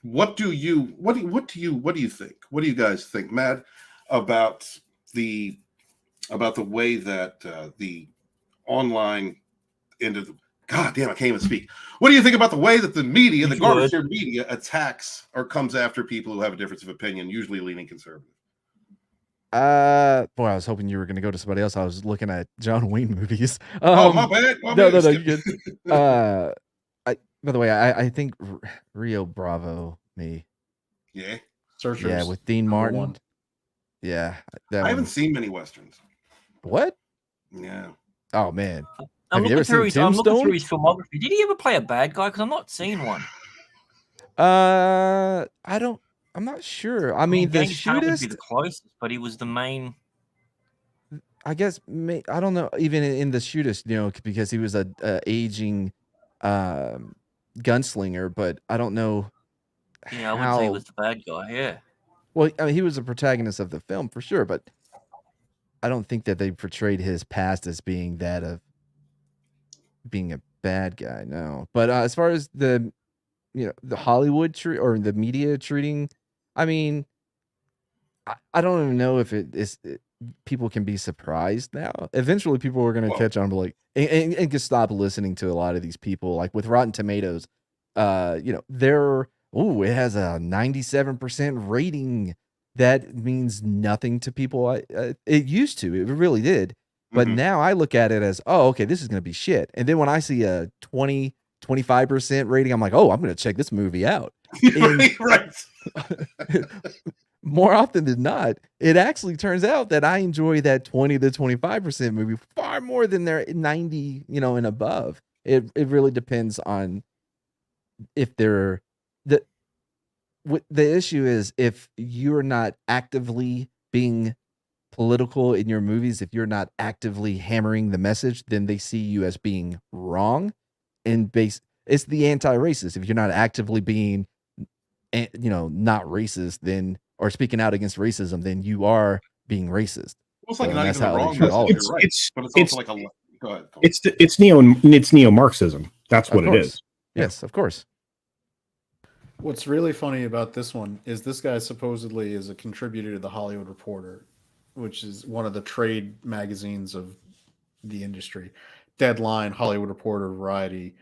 what do you think? What do you guys think, Matt, about the way that the online end of the God damn, I can't even speak. What do you think about the way that the media, the garbage media, attacks or comes after people who have a difference of opinion, usually leaning conservative? I was hoping you were going to go to somebody else. I was looking at John Wayne movies. My bad. No, you good. By the way, I think Rio Bravo me. Yeah. Searchers. Yeah, with Dean Martin. Yeah, I haven't seen many westerns. What? Yeah. Oh man, I'm have you ever seen I'm looking through Tombstone? his filmography. Did he ever play a bad guy? Because I'm not seeing one. I don't. I'm not sure. I mean, the Genghis Khan would be the shootist. closest, but he was the main. I guess I don't know. Even in the shootist, because he was a aging gunslinger, but I don't know. Yeah, I wouldn't say he was the bad guy. Yeah. Well, I mean, he was a protagonist of the film for sure, but I don't think that they portrayed his past as being that of being a bad guy. No, but as far as the Hollywood or the media treating, I mean, I don't even know if people can be surprised now. Eventually, people are going to catch on, like, and can stop listening to a lot of these people. Like with Rotten Tomatoes, it has a 97% rating. That means nothing to people. It used to. It really did. But now I look at it as, oh, okay, this is going to be shit. And then when I see a 25% rating, I'm like, oh, I'm going to check this movie out. Right. More often than not, it actually turns out that I enjoy that 20 to 25% movie far more than their 90, and above. It really depends on if they're the issue is if you're not actively being political in your movies, if you're not actively hammering the message, then they see you as being wrong. And it's the anti-racist. If you're not actively being, not racist, then or speaking out against racism, then you are being racist. Well, it's like not that's even the how they wrong treat all of message. it. You're right. But it's also like a. Go ahead. It's neo-Marxism. That's what it is. Yes, of course. What's really funny about this one is this guy supposedly is a contributor to the Hollywood Reporter, which is one of the trade magazines of the industry. Deadline, Hollywood Reporter, Variety.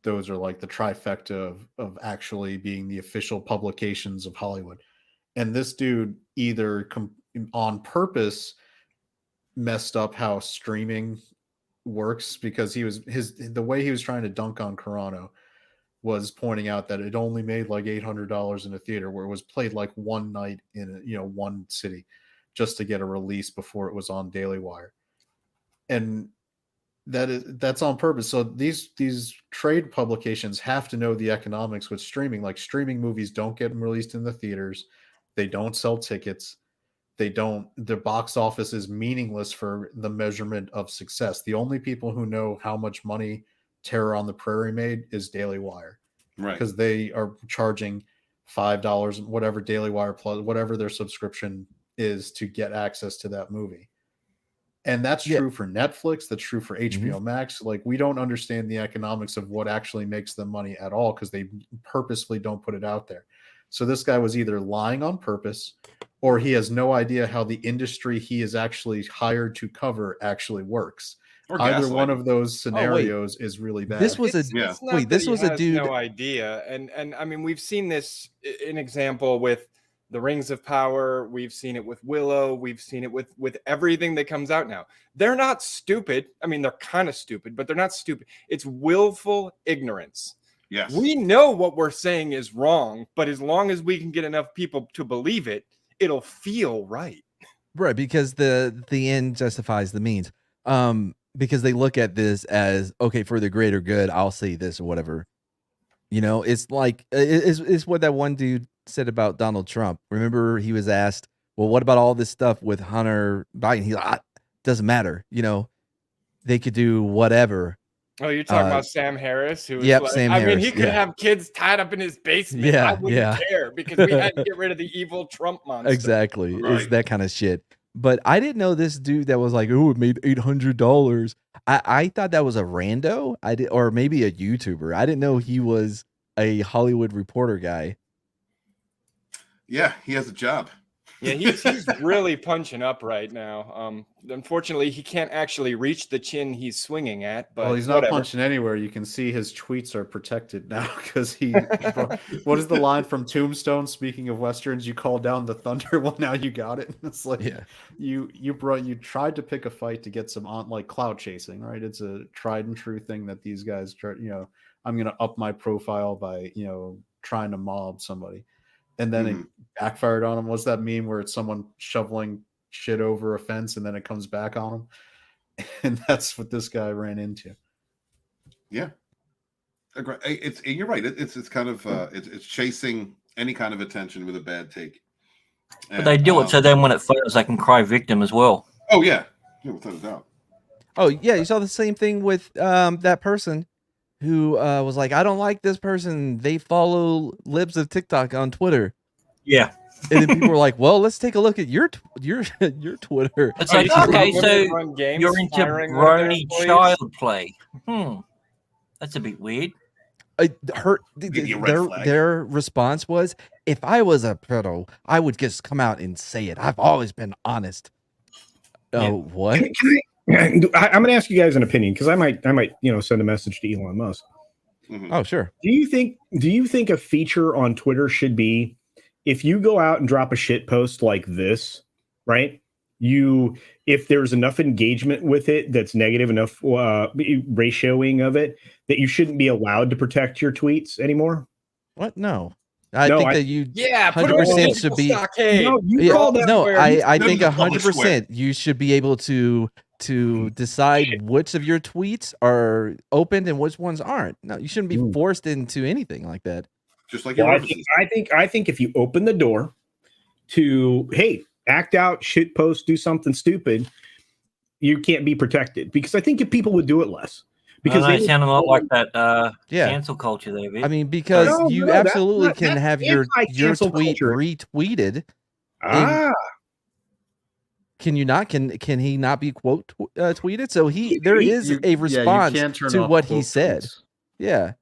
Those are like the trifecta of actually being the official publications of Hollywood. And this dude either on purpose messed up how streaming works, because the way he was trying to dunk on Carano was pointing out that it only made like $800 in a theater, where it was played like one night in one city, just to get a release before it was on Daily Wire. And that's on purpose. So these trade publications have to know the economics with streaming. Like, streaming movies don't get released in the theaters. They don't sell tickets. The box office is meaningless for the measurement of success. The only people who know how much money Terror on the Prairie made is Daily Wire. Right. Because they are charging $5, whatever Daily Wire plus whatever their subscription is, to get access to that movie. And that's true for Netflix. That's true for HBO Max. Like, we don't understand the economics of what actually makes them money at all, because they purposefully don't put it out there. So this guy was either lying on purpose, or he has no idea how the industry he is actually hired to cover actually works. Either one of those scenarios is really bad. This was this was a dude. No idea, and I mean, we've seen this an example with the Rings of Power. We've seen it with Willow. We've seen it with everything that comes out now. They're not stupid. I mean, they're kind of stupid, but they're not stupid. It's willful ignorance. Yes, we know what we're saying is wrong, but as long as we can get enough people to believe it, it'll feel right. Right, because the end justifies the means. Because they look at this as, okay, for the greater good, I'll say this or whatever. It's like it's what that one dude said about Donald Trump. Remember, he was asked, well, what about all this stuff with Hunter Biden? He's like, doesn't matter. They could do whatever. Oh, you're talking about Sam Harris? Who was Sam Harris. I mean, he could have kids tied up in his basement. I wouldn't care, because we had to get rid of the evil Trump monster. Exactly. Right. It's that kind of shit. But I didn't know this dude that was like, oh, it made $800. I thought that was a rando. Or maybe a YouTuber. I didn't know he was a Hollywood Reporter guy. Yeah, he has a job. Yeah, he's really punching up right now. Unfortunately, he can't actually reach the chin he's swinging at. But he's not punching anywhere. You can see his tweets are protected now, because he. What is the line from Tombstone? Speaking of westerns, you called down the thunder. Well, now you got it. It's like you tried to pick a fight to get some like clout chasing, right? It's a tried and true thing that these guys try. I'm going to up my profile by trying to mob somebody. And then it backfired on him. What's that meme where it's someone shoveling shit over a fence and then it comes back on him. And that's what this guy ran into. Yeah. You're right. It's kind of it's chasing any kind of attention with a bad take. But they do it so then when it fails, they can cry victim as well. Oh yeah, without a doubt. Oh yeah, you saw the same thing with that person who was like, I don't like this person. They follow libs of TikTok on Twitter. Yeah. And then people were like, well, let's take a look at your Twitter. It's like, okay, so you're into brony child play. That's a bit weird. Their response was, if I was a pedo, I would just come out and say it. I've always been honest. Oh, what? I'm going to ask you guys an opinion because I might send a message to Elon Musk. Mm-hmm. Oh, sure. Do you think a feature on Twitter should be, if you go out and drop a shit post like this, right? If there's enough engagement with it that's negative enough ratioing of it, that you shouldn't be allowed to protect your tweets anymore? What? No. I think that you 100% should be. I think 100% you should be able to decide which of your tweets are opened and which ones aren't. No, you shouldn't be forced into anything like that. Just like I think if you open the door to, hey, act out, shit post, do something stupid, you can't be protected, because I think if people would do it less. Because they sound a lot like that cancel culture there, Vic. I mean, because you absolutely can have your tweet retweeted. Can you not? Can he not be quote tweeted? So there is a response to what he said. Tweets. Yeah.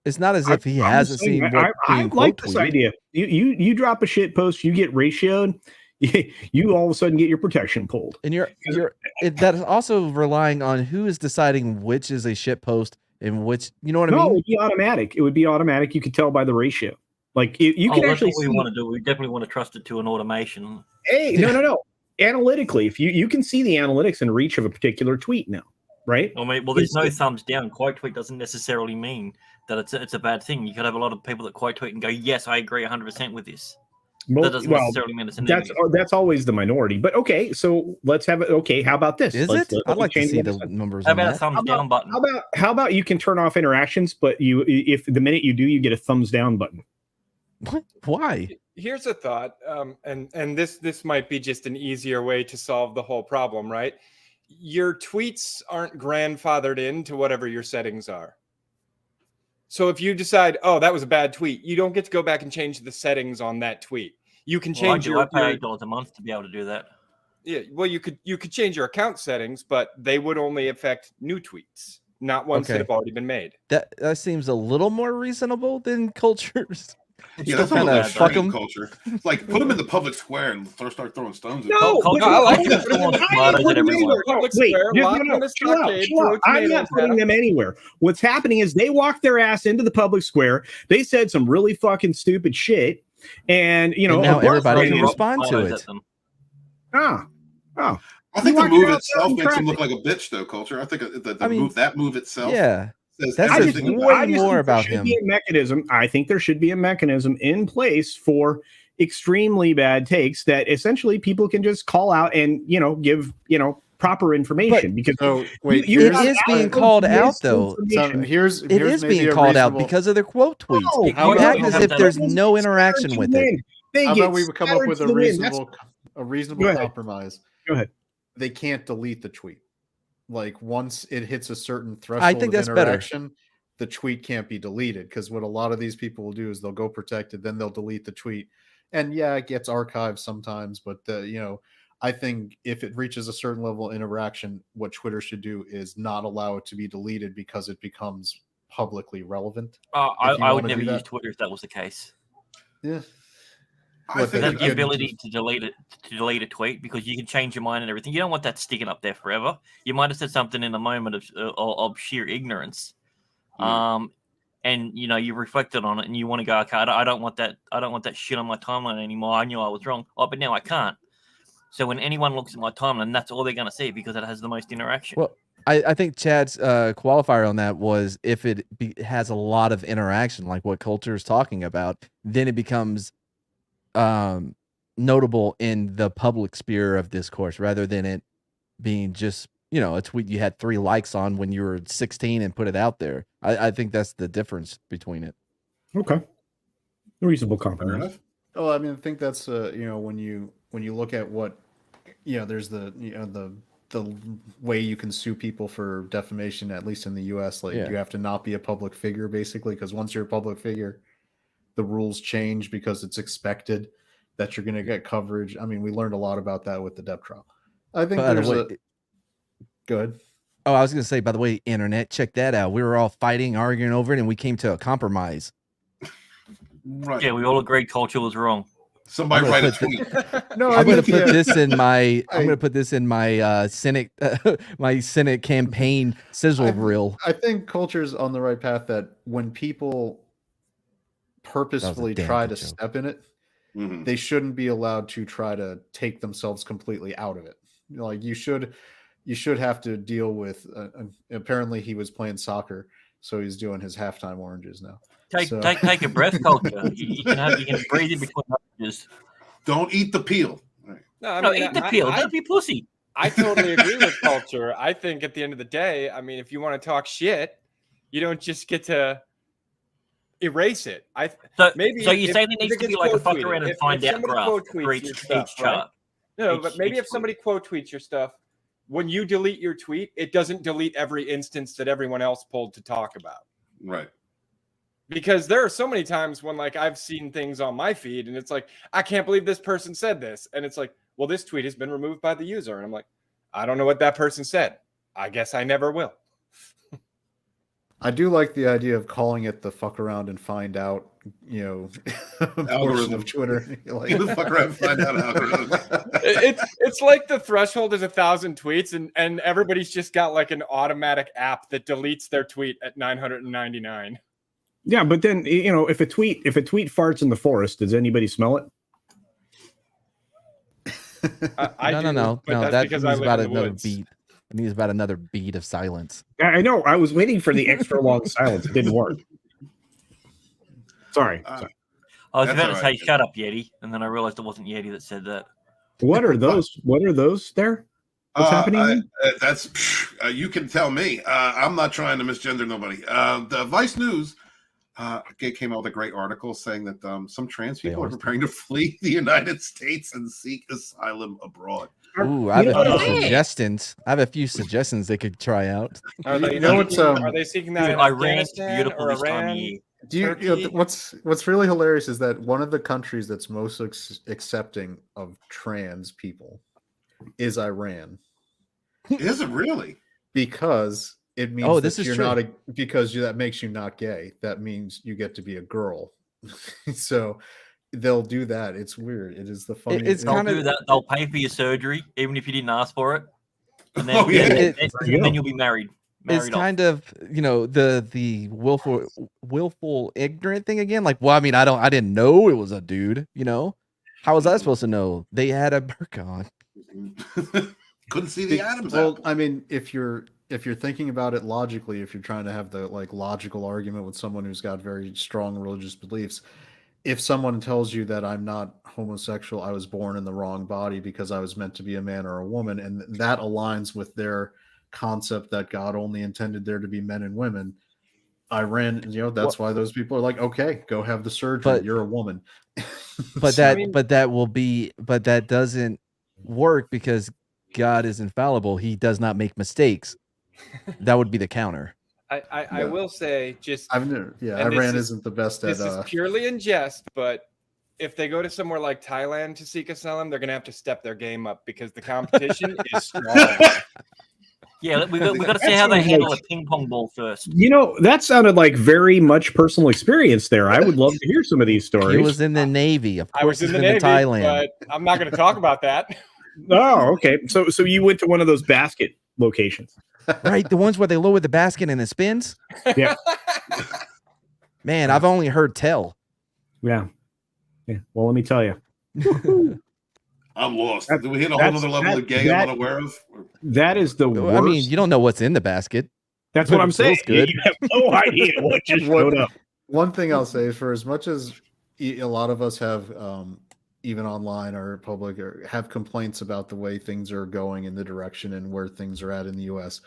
It's not as if he hasn't seen what I like this idea. You drop a shit post, you get ratioed, you all of a sudden get your protection pulled. And that is also relying on who is deciding which is a shit post and which, you know what I mean? No, it would be automatic. It would be automatic. You could tell by the ratio. Like you can actually. That's what we want to do. We definitely want to trust it to an automation. Hey, no. Analytically, if you can see the analytics and reach of a particular tweet now, right? Well, there's no thumbs down. Quote tweet doesn't necessarily mean that it's a bad thing. You could have a lot of people that quote tweet and go, "Yes, I agree 100% with this." That doesn't necessarily mean it's a negative. That's always the minority. But okay, so let's have it. Okay, how about this? I'd like to see the numbers. How about a thumbs down button? How about you can turn off interactions, but if the minute you do, you get a thumbs down button. What? Why? Here's a thought, and this might be just an easier way to solve the whole problem, right? Your tweets aren't grandfathered into whatever your settings are. So if you decide, oh, that was a bad tweet, you don't get to go back and change the settings on that tweet. You can change I pay $8 a month to be able to do that. Yeah, well, you could change your account settings, but they would only affect new tweets, not ones that have already been made. That seems a little more reasonable than cultures. Yeah, that's kind of fuck them culture. It's like put them in the public square and start throwing stones at them. I like it. I'm not putting them anywhere. What's happening is they walked their ass into the public square. They said some really fucking stupid shit, and now everybody can respond to it. I think the move itself makes him look like a bitch, though. Culture. I think that move itself. Yeah. That's way more about him. I think there should be a mechanism in place for extremely bad takes that essentially people can just call out and give proper information. Because it is being called out though. It is being called out because of their quote tweets. You act as if there's no interaction with it. How about we come up with a reasonable compromise? Go ahead. They can't delete the tweet. Like once it hits a certain threshold I think that's of interaction, the tweet can't be deleted, because what a lot of these people will do is they'll go protect it, then they'll delete the tweet. And yeah, it gets archived sometimes, but I think if it reaches a certain level of interaction, what Twitter should do is not allow it to be deleted because it becomes publicly relevant. I would never use Twitter if that was the case. Yeah. The ability to delete a tweet, because you can change your mind and everything. You don't want that sticking up there forever. You might have said something in a moment of sheer ignorance, and you reflected on it and you want to go, okay, I don't want that shit on my timeline anymore. I knew I was wrong, but now I can't. So when anyone looks at my timeline, that's all they're going to see because it has the most interaction. Well, I think Chad's qualifier on that was if it has a lot of interaction, like what Culture is talking about, then it becomes notable in the public sphere of discourse rather than it being just, a tweet you had 3 likes on when you were 16 and put it out there. I think that's the difference between it. Okay. Reasonable compromise. Oh, I mean, I think that's when you look at what there's the way you can sue people for defamation, at least in the US, like you have to not be a public figure basically, because once you're a public figure, the rules change because it's expected that you're going to get coverage. I mean, we learned a lot about that with the Depp trial. I think Good. Oh, I was going to say, by the way, internet, check that out. We were all fighting, arguing over it, and we came to a compromise. Right. Yeah, we all agreed culture was wrong. Somebody write a tweet. No, I'm going to put this in my. I'm going to put this in my Senate, my Senate campaign sizzle reel. I think culture's on the right path. That when people purposefully try to step in it, they shouldn't be allowed to try to take themselves completely out of it. Like you should have to deal with. Apparently, he was playing soccer, so he's doing his halftime oranges now. Take a breath, culture. You can breathe in between oranges. Don't eat the peel. No, eat the peel. Don't be pussy. I totally agree with culture. I think at the end of the day, I mean, if you want to talk shit, you don't just get to erase it. So you say there needs to be like a fuck around and find out graph for each chart. No, but maybe if somebody quote tweets your stuff, when you delete your tweet, it doesn't delete every instance that everyone else pulled to talk about. Right. Because there are so many times when like I've seen things on my feed and it's like, I can't believe this person said this. And it's like, well, this tweet has been removed by the user. And I'm like, I don't know what that person said. I guess I never will. I do like the idea of calling it the fuck around and find out, portion of Twitter. Like, the fuck around and find out algorithm. It's like the threshold is 1,000 tweets and everybody's just got like an automatic app that deletes their tweet at 999. Yeah, but then if a tweet farts in the forest, does anybody smell it? No. That was about another beat. I think it's about another beat of silence. I know. I was waiting for the extra long silence. It didn't work. Sorry. I was about to say, "Shut up, Yeti," and then I realized it wasn't Yeti that said that. What are those? What are those there? What's happening? That's you can tell me. I'm not trying to misgender nobody. The Vice News came out with a great article saying that some trans people are preparing to flee the United States and seek asylum abroad. Ooh, I have a few suggestions. They could try out. Are they seeking that in Iran? Beautiful this time of year. What's really hilarious is that one of the countries that's most accepting of trans people is Iran. Is it really? Because it means that makes you not gay. That means you get to be a girl. So they'll do that. It's weird. It is the funny. They'll do that. They'll pay for your surgery even if you didn't ask for it, and then, then you'll be married. It's kind of the willful ignorant thing again. Like, well, I mean, I didn't know it was a dude. How was I supposed to know? They had a burqa on. Couldn't see the atoms. Well, I mean, if you're thinking about it logically, if you're trying to have the logical argument with someone who's got very strong religious beliefs, if someone tells you that I'm not homosexual, I was born in the wrong body because I was meant to be a man or a woman, and that aligns with their concept that God only intended there to be men and women, Iran, that's why those people are like, okay, go have the surgery. You're a woman. But that doesn't work because God is infallible. He does not make mistakes. That would be the counter. I will say Iran isn't the best at. This is purely in jest, but if they go to somewhere like Thailand to seek asylum, they're going to have to step their game up because the competition is strong. Yeah, we got to see how they handle a ping pong ball first. That sounded like very much personal experience there. I would love to hear some of these stories. He was in the Navy. Of course, I was in the Navy, Thailand. but I'm not going to talk about that. Oh, okay. So you went to one of those basket locations. Right, the ones where they lower the basket and it spins? Yeah. Man, I've only heard tell. Yeah. Well, let me tell you. I'm lost. Do we hit a whole other level of gay I'm unaware of? That is the worst. I mean, you don't know what's in the basket. That's what I'm saying. Good. You have no idea what just showed up. One thing I'll say is, for as much as a lot of us have even online or public, or have complaints about the way things are going in the direction and where things are at in the US.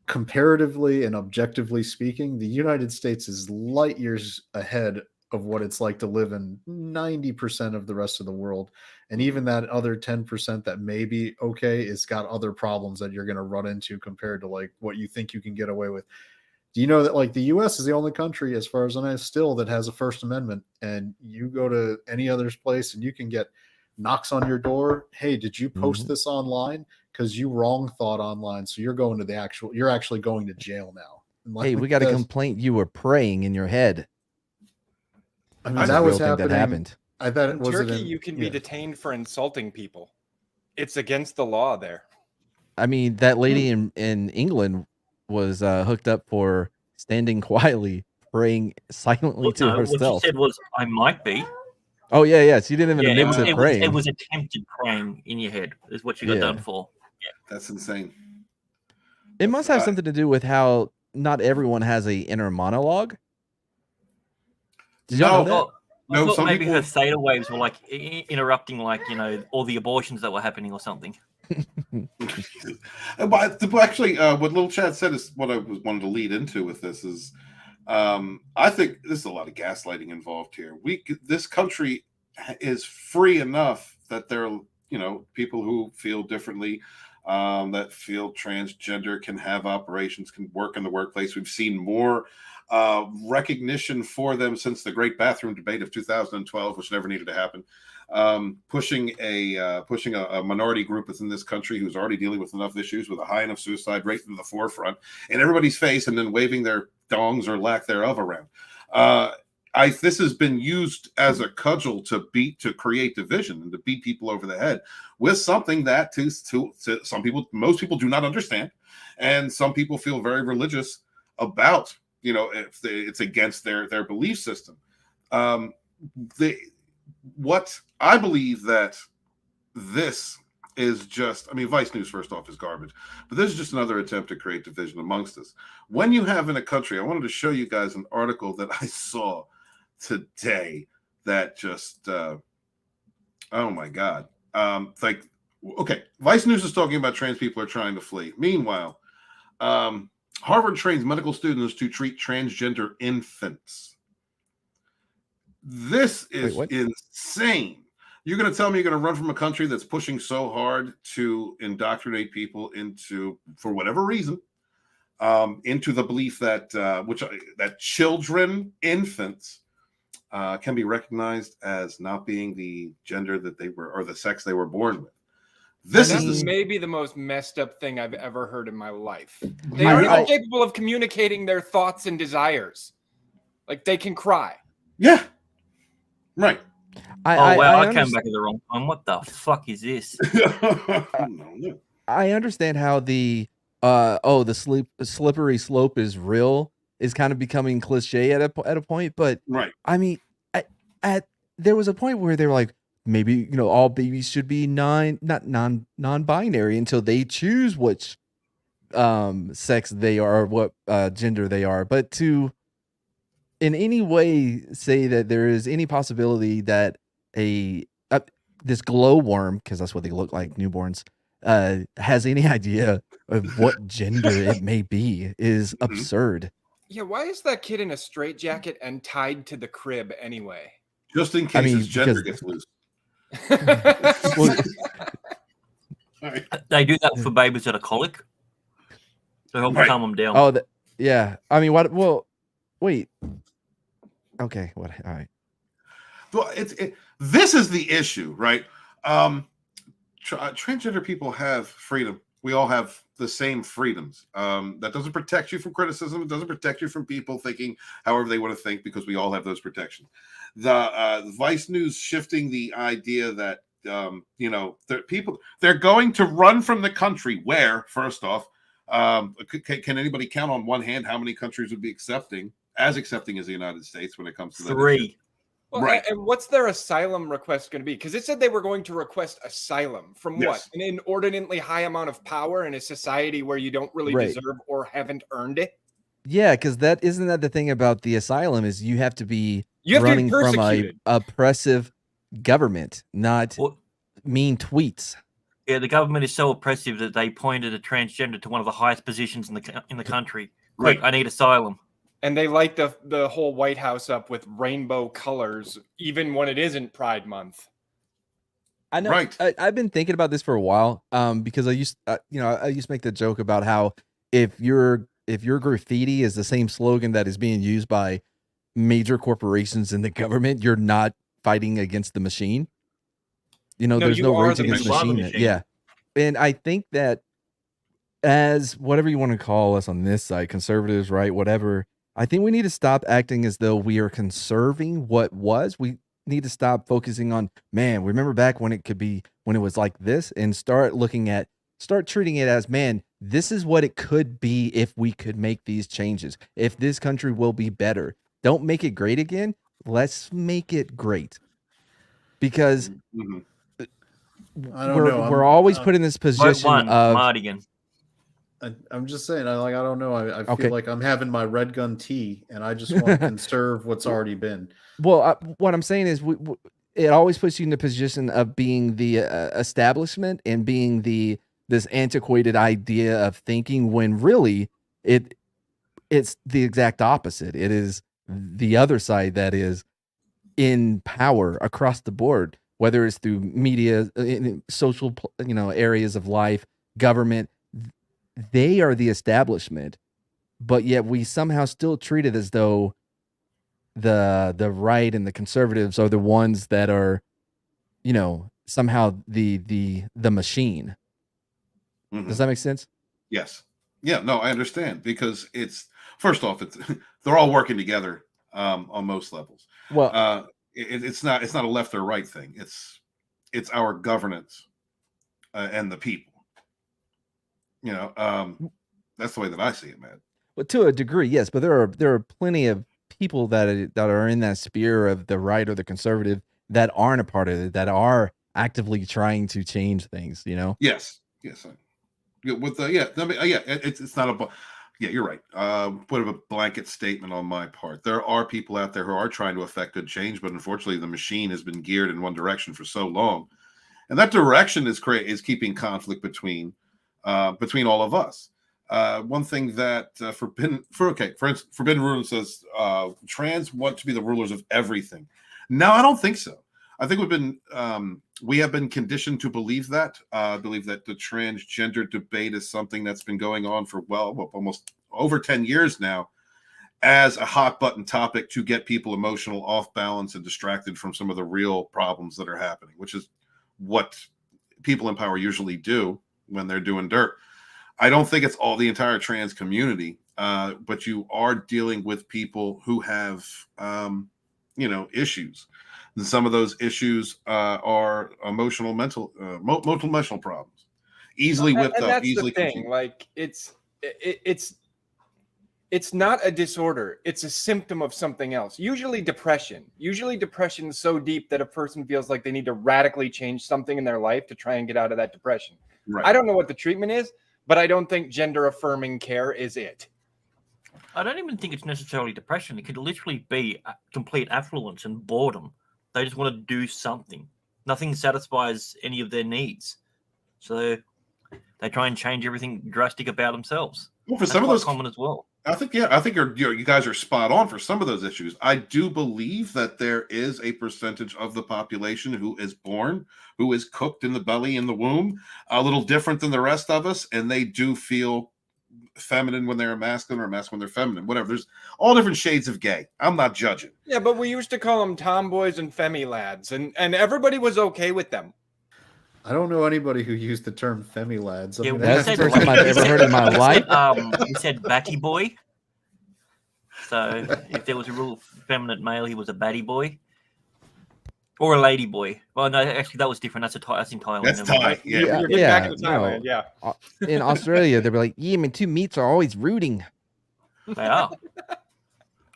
Comparatively and objectively speaking, the United States is light years ahead of what it's like to live in 90% of the rest of the world. And even that other 10% that may be okay is got other problems that you're going to run into compared to like what you think you can get away with. Do you know that like the US is the only country, as far as I know, still that has a First Amendment, and you go to any other place and you can get knocks on your door. Hey, did you post this online? Because you wrong thought online. So you're going to you're actually going to jail now. Hey, we got a complaint. You were praying in your head. I mean, that was happening. That happened. I thought it was in Turkey. You can be detained for insulting people. It's against the law there. I mean, that lady in England was hooked up for standing quietly, praying silently to herself. What she said was, "I might be." Oh yeah. She didn't even admit to praying. It was attempted praying in your head. Is what you got done for. Yeah, that's insane. It must have something to do with how not everyone has a inner monologue. Did y'all know that? I thought maybe her theta waves were like interrupting, like, you know, all the abortions that were happening or something. But actually, what Little Chad said is what I wanted to lead into with this is, I think there's a lot of gaslighting involved here. This country is free enough that there are, you know, people who feel differently, that feel transgender can have operations, can work in the workplace. We've seen more recognition for them since the great bathroom debate of 2012, which never needed to happen. Pushing a minority group within this country who's already dealing with enough issues with a high enough suicide rate in the forefront in everybody's face, and then waving their dongs or lack thereof around. This has been used as a cudgel to create division and to beat people over the head with something that to some people, most people do not understand, and some people feel very religious about. You know, if it's against their belief system. What I believe that this is just, I mean, Vice News, first off, is garbage, but this is just another attempt to create division amongst us. When you have in a country, I wanted to show you guys an article that I saw today that just, oh my God. Okay, Vice News is talking about trans people are trying to flee. Meanwhile, Harvard trains medical students to treat transgender infants. This is insane. You're going to tell me you're going to run from a country that's pushing so hard to indoctrinate people into, for whatever reason, into the belief that that children, infants, can be recognized as not being the gender that they were or the sex they were born with. This is maybe the most messed up thing I've ever heard in my life. They are incapable of communicating their thoughts and desires. Like, they can cry. Yeah. Right. I came back at the wrong time. What the fuck is this? I understand how the slippery slope is real is kind of becoming cliche at a point, but right. I mean, there was a point where they were like, maybe, you know, all babies should be non-binary until they choose which sex they are or what gender they are. But to in any way say that there is any possibility that this glowworm, because that's what they look like, newborns, has any idea of what gender it may be is absurd. Yeah, why is that kid in a straitjacket and tied to the crib anyway? Just in case his gender gets loose. They do that for babies that are colic to help calm them down. Oh, yeah. I mean, what? Well, wait. Okay. What? All right. Well, this is the issue, right? Transgender people have freedom. We all have the same freedoms. That doesn't protect you from criticism. It doesn't protect you from people thinking however they want to think, because we all have those protections. The Vice News shifting the idea that you know, they're going to run from the country. Where, first off, can anybody count on one hand how many countries would be accepting as the United States when it comes to that? 3. Well, right. And what's their asylum request going to be? Because it said they were going to request asylum from what? An inordinately high amount of power in a society where you don't really deserve or haven't earned it? Yeah, because isn't that the thing about the asylum is you have to be running from a oppressive government, not Well, mean tweets. yeah, the government is so oppressive that they pointed a transgender to one of the highest positions in the country. Quick, I need asylum. And they light the whole White House up with rainbow colors, even when it isn't Pride Month. I know. Right. I've been thinking about this for a while, because I used to make the joke about how if your graffiti is the same slogan that is being used by major corporations in the government, you're not fighting against the machine. There's no rage against the machine. Yeah, and I think that as whatever you want to call us on this side, conservatives, right, whatever, I think we need to stop acting as though we are conserving what was. We need to stop focusing on, man, remember back when it was like this, and start treating it as, man, this is what it could be if we could make these changes. If this country will be better. Don't make it great again. Let's make it great. Because I don't know. We're always put in this position of Mardigan. I'm just saying, I don't know. I feel like I'm having my red gun tea, and I just want to conserve what's already been. Well, what I'm saying is, it always puts you in the position of being the establishment and being this antiquated idea of thinking, when really it's the exact opposite. It is the other side that is in power across the board, whether it's through media, in social, areas of life, government. They are the establishment, but yet we somehow still treat it as though the right and the conservatives are the ones that are, somehow the machine. Mm-hmm. Does that make sense? Yes. Yeah. No, I understand, because first off, they're all working together on most levels. Well, it's not a left or right thing. It's our governance and the people. That's the way that I see it, man. Well, to a degree, yes, but there are plenty of people that are in that sphere of the right or the conservative that aren't a part of it, that are actively trying to change things. Yes. It's not a. Yeah, you're right. Put a blanket statement on my part. There are people out there who are trying to affect good change, but unfortunately, the machine has been geared in one direction for so long, and that direction is keeping conflict between all of us. One thing that Forbidden Ruler says, trans want to be the rulers of everything. No, I don't think so. I think we have been conditioned to believe that. Believe that the transgender debate is something that's been going on for almost over 10 years now, as a hot button topic to get people emotional, off balance, and distracted from some of the real problems that are happening, which is what people in power usually do when they're doing dirt. I don't think it's all the entire trans community, but you are dealing with people who have, issues. And some of those issues are emotional, mental problems. Easily whipped up, easily confused. Like it's not a disorder. It's a symptom of something else. Usually depression is so deep that a person feels like they need to radically change something in their life to try and get out of that depression. Right. I don't know what the treatment is, but I don't think gender affirming care is it. I don't even think it's necessarily depression. It could literally be complete affluence and boredom. They just want to do something. Nothing satisfies any of their needs. So they try and change everything drastic about themselves. Well, for some of those, common as well. I think you guys are spot on for some of those issues. I do believe that there is a percentage of the population who is born, who is cooked in the belly, in the womb, a little different than the rest of us, and they do feel feminine when they're masculine, or masculine when they're feminine, whatever. There's all different shades of gay. I'm not judging. Yeah, but we used to call them tomboys and femi-lads, and everybody was okay with them. I don't know anybody who used the term femi-lads. Yeah, that's the first time I've ever heard in my life. He said batty boy. So if there was a real feminine male, he was a batty boy. Or a lady boy. Well, no, actually, that was different. That's in Thailand. That's Thai. Yeah. You're back in Thailand. Yeah. In Australia, they'd be like, yeah, man, two meats are always rooting. They are.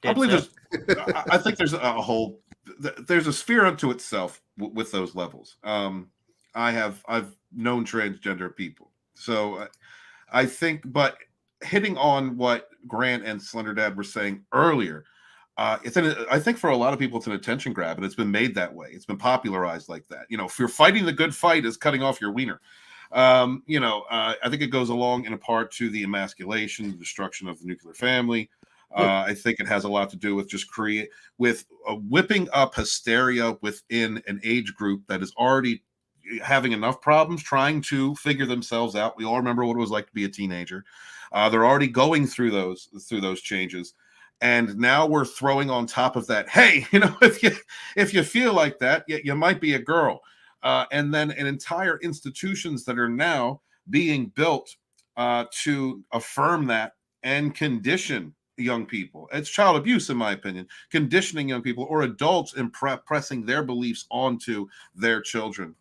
I believe I think there's there's a sphere unto itself with those levels. I've known transgender people, so I think, but hitting on what Grant and Slender Dad were saying earlier, I think for a lot of people, it's an attention grab, and it's been made that way. It's been popularized like that. You know, if you're fighting the good fight is cutting off your wiener. I think it goes along in a part to the emasculation, the destruction of the nuclear family. I think it has a lot to do with just whipping up hysteria within an age group that is already having enough problems trying to figure themselves out. We all remember what it was like to be a teenager. They're already going through those changes. And now we're throwing on top of that, hey, if you feel like that, you might be a girl. And then entire institutions that are now being built to affirm that and condition young people. It's child abuse, in my opinion, conditioning young people or adults and pressing their beliefs onto their children.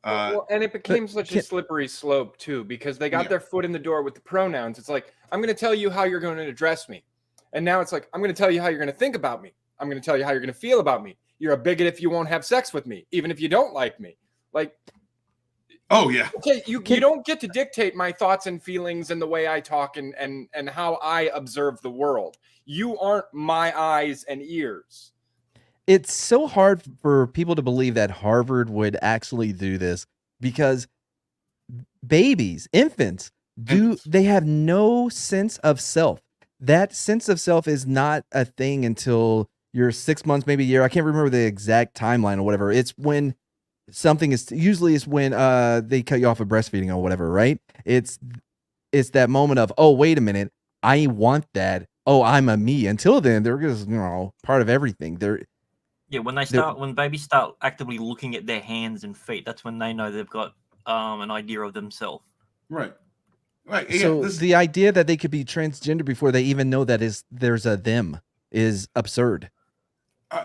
And it became such a slippery slope, too, because they got their foot in the door with the pronouns. It's like, I'm going to tell you how you're going to address me. And now it's like, I'm going to tell you how you're going to think about me. I'm going to tell you how you're going to feel about me. You're a bigot if you won't have sex with me, even if you don't like me. Like, oh, yeah. Okay, you don't get to dictate my thoughts and feelings and the way I talk and how I observe the world. You aren't my eyes and ears. It's so hard for people to believe that Harvard would actually do this because babies, infants, they have no sense of self. That sense of self is not a thing until you're 6 months, maybe a year. I can't remember the exact timeline or whatever. It's when something is usually is when they cut you off of breastfeeding or whatever, right? It's that moment of, oh, wait a minute, I want that. Oh, I'm a me. Until then, they're just part of everything. When babies start actively looking at their hands and feet, that's when they know they've got an idea of themselves. Right. Right. So the idea that they could be transgender before they even know that there's a them is absurd.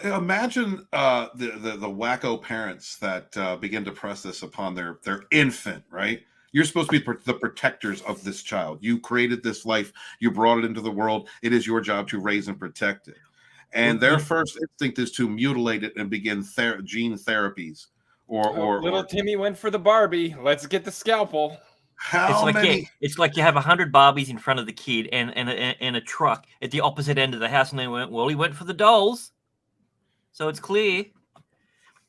Imagine the wacko parents that begin to press this upon their infant, right? You're supposed to be the protectors of this child. You created this life. You brought it into the world. It is your job to raise and protect it. And their first instinct is to mutilate it and begin gene therapies. Or little Timmy went for the Barbie. Let's get the scalpel. It's like you have 100 Barbies in front of the kid and a truck at the opposite end of the house, and they went, well, he went for the dolls. So it's clear.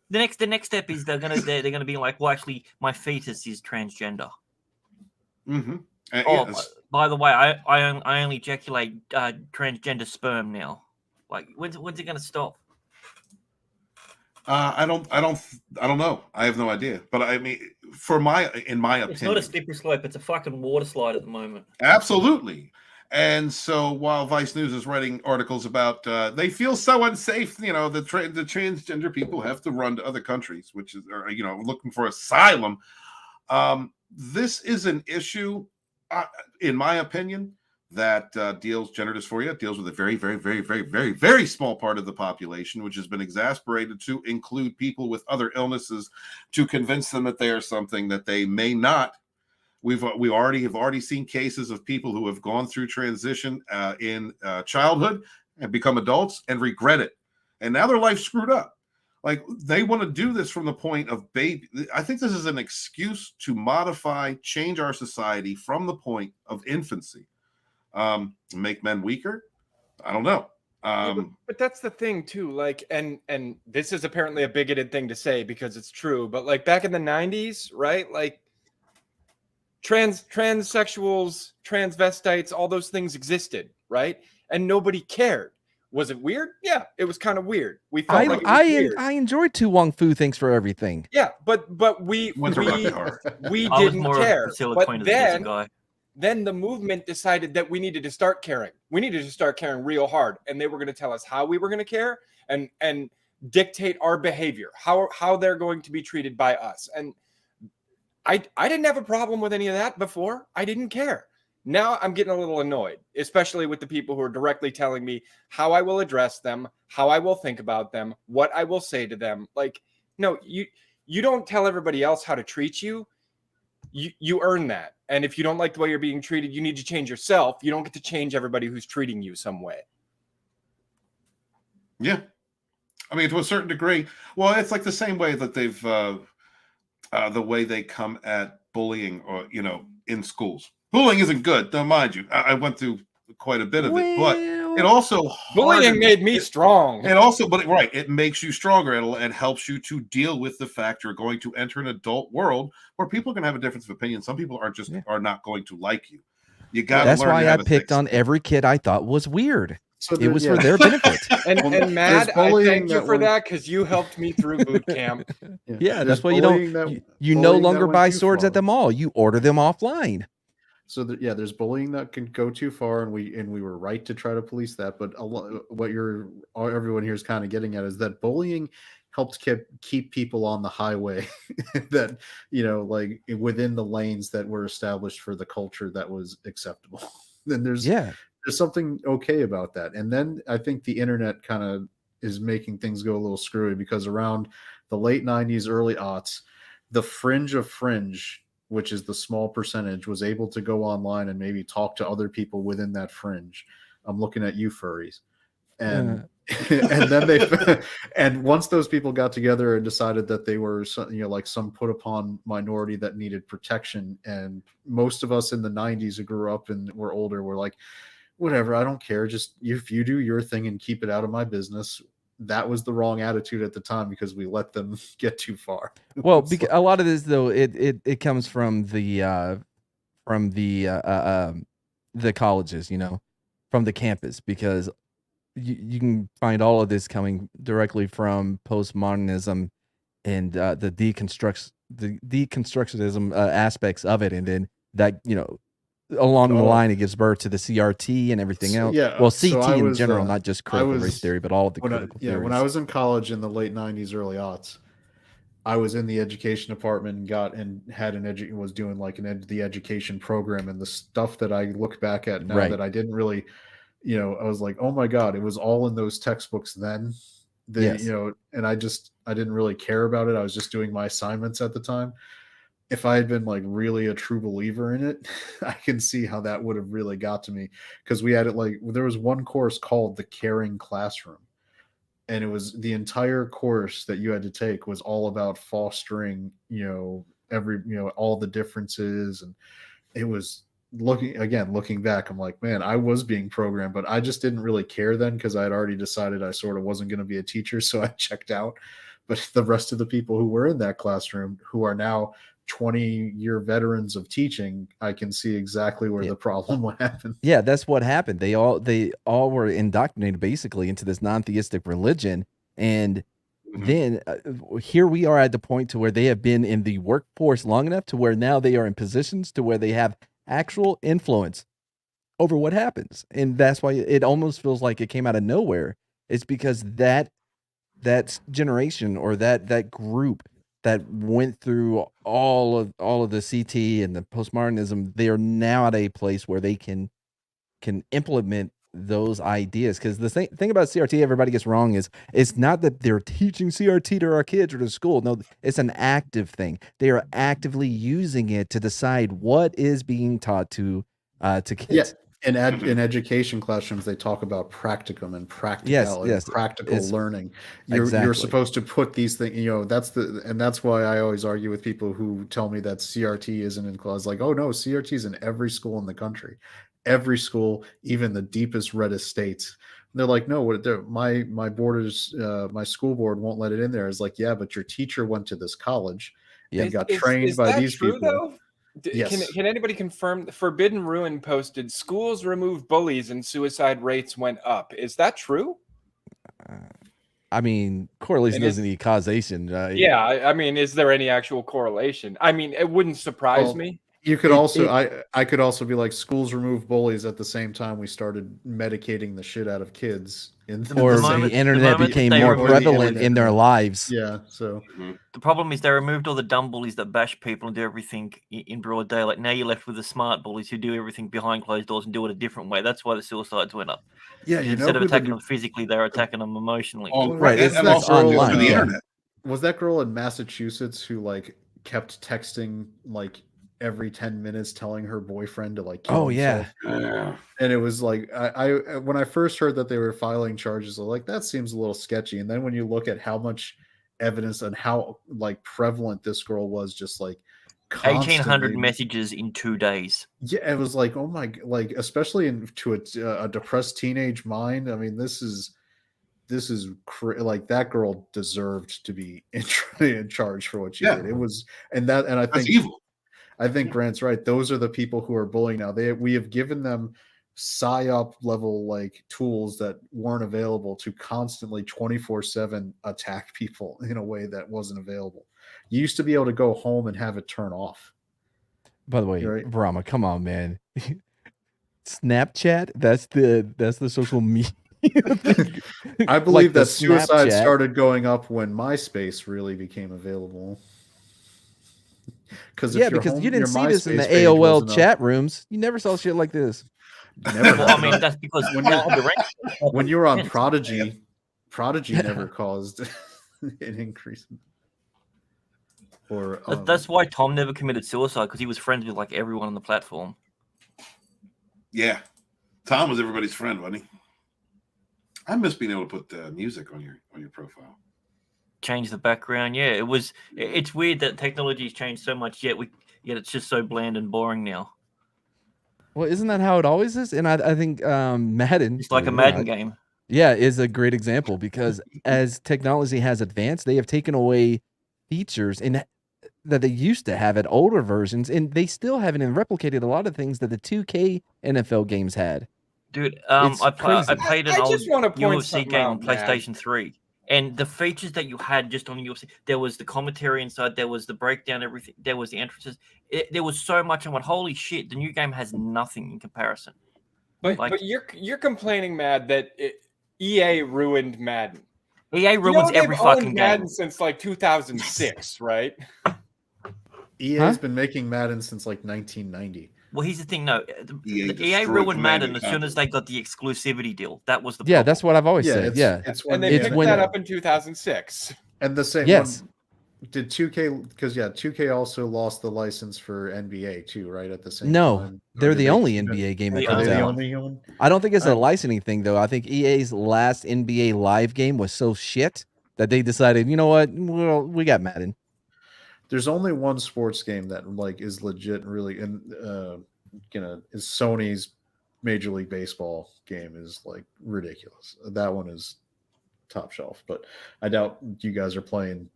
The next step is they're gonna be like, well, actually, my fetus is transgender. Mm-hmm. By the way, I only ejaculate transgender sperm now. Like, when's it gonna stop? I don't know. I have no idea. But I mean, in my opinion, it's not a slippery slope. It's a fucking water slide at the moment. Absolutely. And so while Vice News is writing articles about they feel so unsafe, the transgender people have to run to other countries, which is looking for asylum. This is an issue, in my opinion, that deals gender dysphoria, deals with a very, very, very, very, very, very small part of the population, which has been exasperated to include people with other illnesses to convince them that they are something that they may not. We have already seen cases of people who have gone through transition in childhood and become adults and regret it, and now their life's screwed up. Like, they want to do this from the point of baby. I think this is an excuse to change our society from the point of infancy. Make men weaker? I don't know. But that's the thing too. Like, and this is apparently a bigoted thing to say because it's true. But like back in the 90s, right? Like, transsexuals, transvestites, all those things existed, right? And nobody cared. Was it weird? Yeah, it was kind of weird. We felt like it was weird. I enjoyed Tu Wong Fu. Thanks for everything. Yeah, but we didn't care. But then the movement decided that we needed to start caring. We needed to start caring real hard, and they were going to tell us how we were going to care and dictate our behavior, how they're going to be treated by us. And I didn't have a problem with any of that before. I didn't care. Now I'm getting a little annoyed, especially with the people who are directly telling me how I will address them, how I will think about them, what I will say to them. Like, no, you don't tell everybody else how to treat you. You earn that. And if you don't like the way you're being treated, you need to change yourself. You don't get to change everybody who's treating you some way. Yeah. I mean, to a certain degree. Well, it's like the same way that they've the way they come at bullying or in schools. Bullying isn't good, don't mind you. I went through quite a bit of it, but it also bullying made me strong. And also, but right, it makes you stronger. It helps you to deal with the fact you're going to enter an adult world where people can have a difference of opinion. Some people are not going to like you. You got to learn. That's why I picked on every kid I thought was weird. So it was for their benefit. And Matt, I thank you for that because you helped me through boot camp. Yeah, that's why you no longer buy swords at the mall. You order them offline. So there's bullying that can go too far, and we were right to try to police that. But what everyone here is kind of getting at is that bullying helped keep people on the highway that like within the lanes that were established for the culture that was acceptable. Then there's something okay about that. And then I think the internet kind of is making things go a little screwy because around the late 90s, early aughts, the fringe of fringe, which is the small percentage, was able to go online and maybe talk to other people within that fringe. I'm looking at you, furries. And and then and once those people got together and decided that they were like some put upon minority that needed protection, and most of us in the 90s who grew up and were older were like, whatever, I don't care, just if you do your thing and keep it out of my business. That was the wrong attitude at the time because we let them get too far. Well, a lot of this though, it comes from the colleges, from the campus, because you can find all of this coming directly from postmodernism and the deconstructionism aspects of it, and then that along the line, it gives birth to the CRT and everything else. Yeah, well, CT in general, not just critical race theory, but all of the critical theories. When I was in college in the late 90s, early aughts, I was in the education department and was doing like the education program, and the stuff that I look back at now that I didn't really, I was like, oh my God, it was all in those textbooks then. And I didn't really care about it. I was just doing my assignments at the time. If I had been like really a true believer in it, I can see how that would have really got to me, because we had it there was one course called the Caring Classroom, and it was the entire course that you had to take was all about fostering, all the differences. And it was looking back, I'm like, man, I was being programmed, but I just didn't really care then because I had already decided I sort of wasn't going to be a teacher. So I checked out. But the rest of the people who were in that classroom, who are now 20-year veterans of teaching, I can see exactly where the problem would happen. Yeah, that's what happened. They all were indoctrinated basically into this non-theistic religion, and then here we are at the point to where they have been in the workforce long enough to where now they are in positions to where they have actual influence over what happens, and that's why it almost feels like it came out of nowhere. It's because that generation or that group that went through all of the CT and the postmodernism, they are now at a place where they can implement those ideas. Because the thing about CRT everybody gets wrong is it's not that they're teaching CRT to our kids or to school. No, it's an active thing. They are actively using it to decide what is being taught to kids. Yeah. In education classrooms, they talk about practicum and practicality, practical learning. You're supposed to put these things, that's why I always argue with people who tell me that CRT isn't in class. Like, oh no, CRT is in every school in the country, every school, even the deepest, reddest states. And they're like, no, my school board won't let it in there. It's like, yeah, but your teacher went to this college and got trained by these people. Though? Yes. Can anybody confirm? Forbidden Ruin posted schools remove bullies and suicide rates went up. Is that true? I mean, correlation doesn't need causation. Yeah, I mean, is there any actual correlation? I mean, it wouldn't surprise me. You could I could also be like, schools remove bullies at the same time we started medicating the shit out of kids. Or the internet became more prevalent in their lives. Yeah, so the problem is they removed all the dumb bullies that bash people and do everything in broad daylight. Now you're left with the smart bullies who do everything behind closed doors and do it a different way. That's why the suicides went up. Yeah, instead of attacking them physically, they're attacking them emotionally. Right, it's online. The internet. Was that girl in Massachusetts who like kept texting like every 10 minutes telling her boyfriend to like kill himself? And it was like I when I first heard that they were filing charges, I was like, that seems a little sketchy. And then when you look at how much evidence and how like prevalent this girl was just like 1,800 messages in 2 days. Yeah, it was like, oh my, like especially to a depressed teenage mind. I mean, this is like that girl deserved to be in charge for what she did. It was, and I think evil. I think Grant's right. Those are the people who are bullying now. We have given them PSYOP level like tools that weren't available to constantly 24/7 attack people in a way that wasn't available. You used to be able to go home and have it turn off. By the way, Brahma, come on, man. Snapchat, that's the social media. I believe that suicide started going up when MySpace really became available. Because you didn't see this in the AOL chat rooms. You never saw shit like this. Never. Well, I mean, that's because when you were on Prodigy never caused an increase. Or that's why Tom never committed suicide, because he was friends with like everyone on the platform. Yeah, Tom was everybody's friend, wasn't he? I miss being able to put music on your profile. Change the background. Yeah, it's weird that technology's changed so much, yet it's just so bland and boring now. Well, isn't that how it always is? And I think Madden, it's like a Madden game. Yeah, is a great example, because as technology has advanced, they have taken away features that they used to have at older versions, and they still haven't replicated a lot of things that the 2K NFL games had. Dude, I played an old UFC game on PlayStation 3, and the features that you had just on UFC, there was the commentary inside, there was the breakdown, everything, there was the entrances. There was so much. I went, holy shit! The new game has nothing in comparison. But you're complaining, Mad, that EA ruined Madden. EA ruins every fucking Madden game since like 2006, right? EA has been making Madden since like 1990. Well, here's the thing, no. EA ruined Madden as soon as they got the exclusivity deal. That was the problem. Yeah, that's what I've always said. And they picked that up in 2006. And the same one did 2K, because 2K also lost the license for NBA too, right? At the same time. They're the only NBA game that comes out. I don't think it's a licensing thing though. I think EA's last NBA live game was so shit that they decided, you know what, we got Madden. There's only one sports game that like is legit, really, and is Sony's Major League Baseball game is like ridiculous. That one is top shelf, but I doubt you guys are playing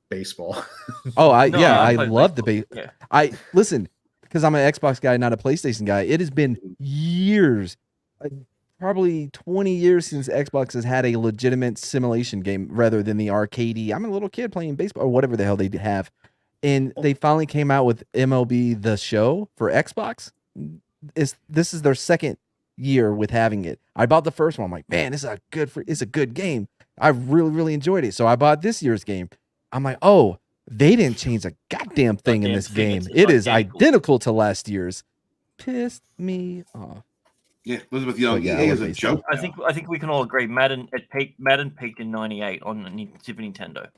baseball. I love the baseball. Yeah. I listen, because I'm an Xbox guy, not a PlayStation guy. It has been years, probably 20 years since Xbox has had a legitimate simulation game rather than the arcadey. I'm a little kid playing baseball or whatever the hell they have. And they finally came out with MLB The Show for Xbox. This is their second year with having it. I bought the first one. I'm like, man, it's a good game. I really, really enjoyed it. So I bought this year's game. I'm like, oh, they didn't change a goddamn thing in this game. It is identical to last year's. Pissed me off. Yeah, Elizabeth Young. EA is a joke. I think we can all agree. Madden peaked in '98 on Super Nintendo.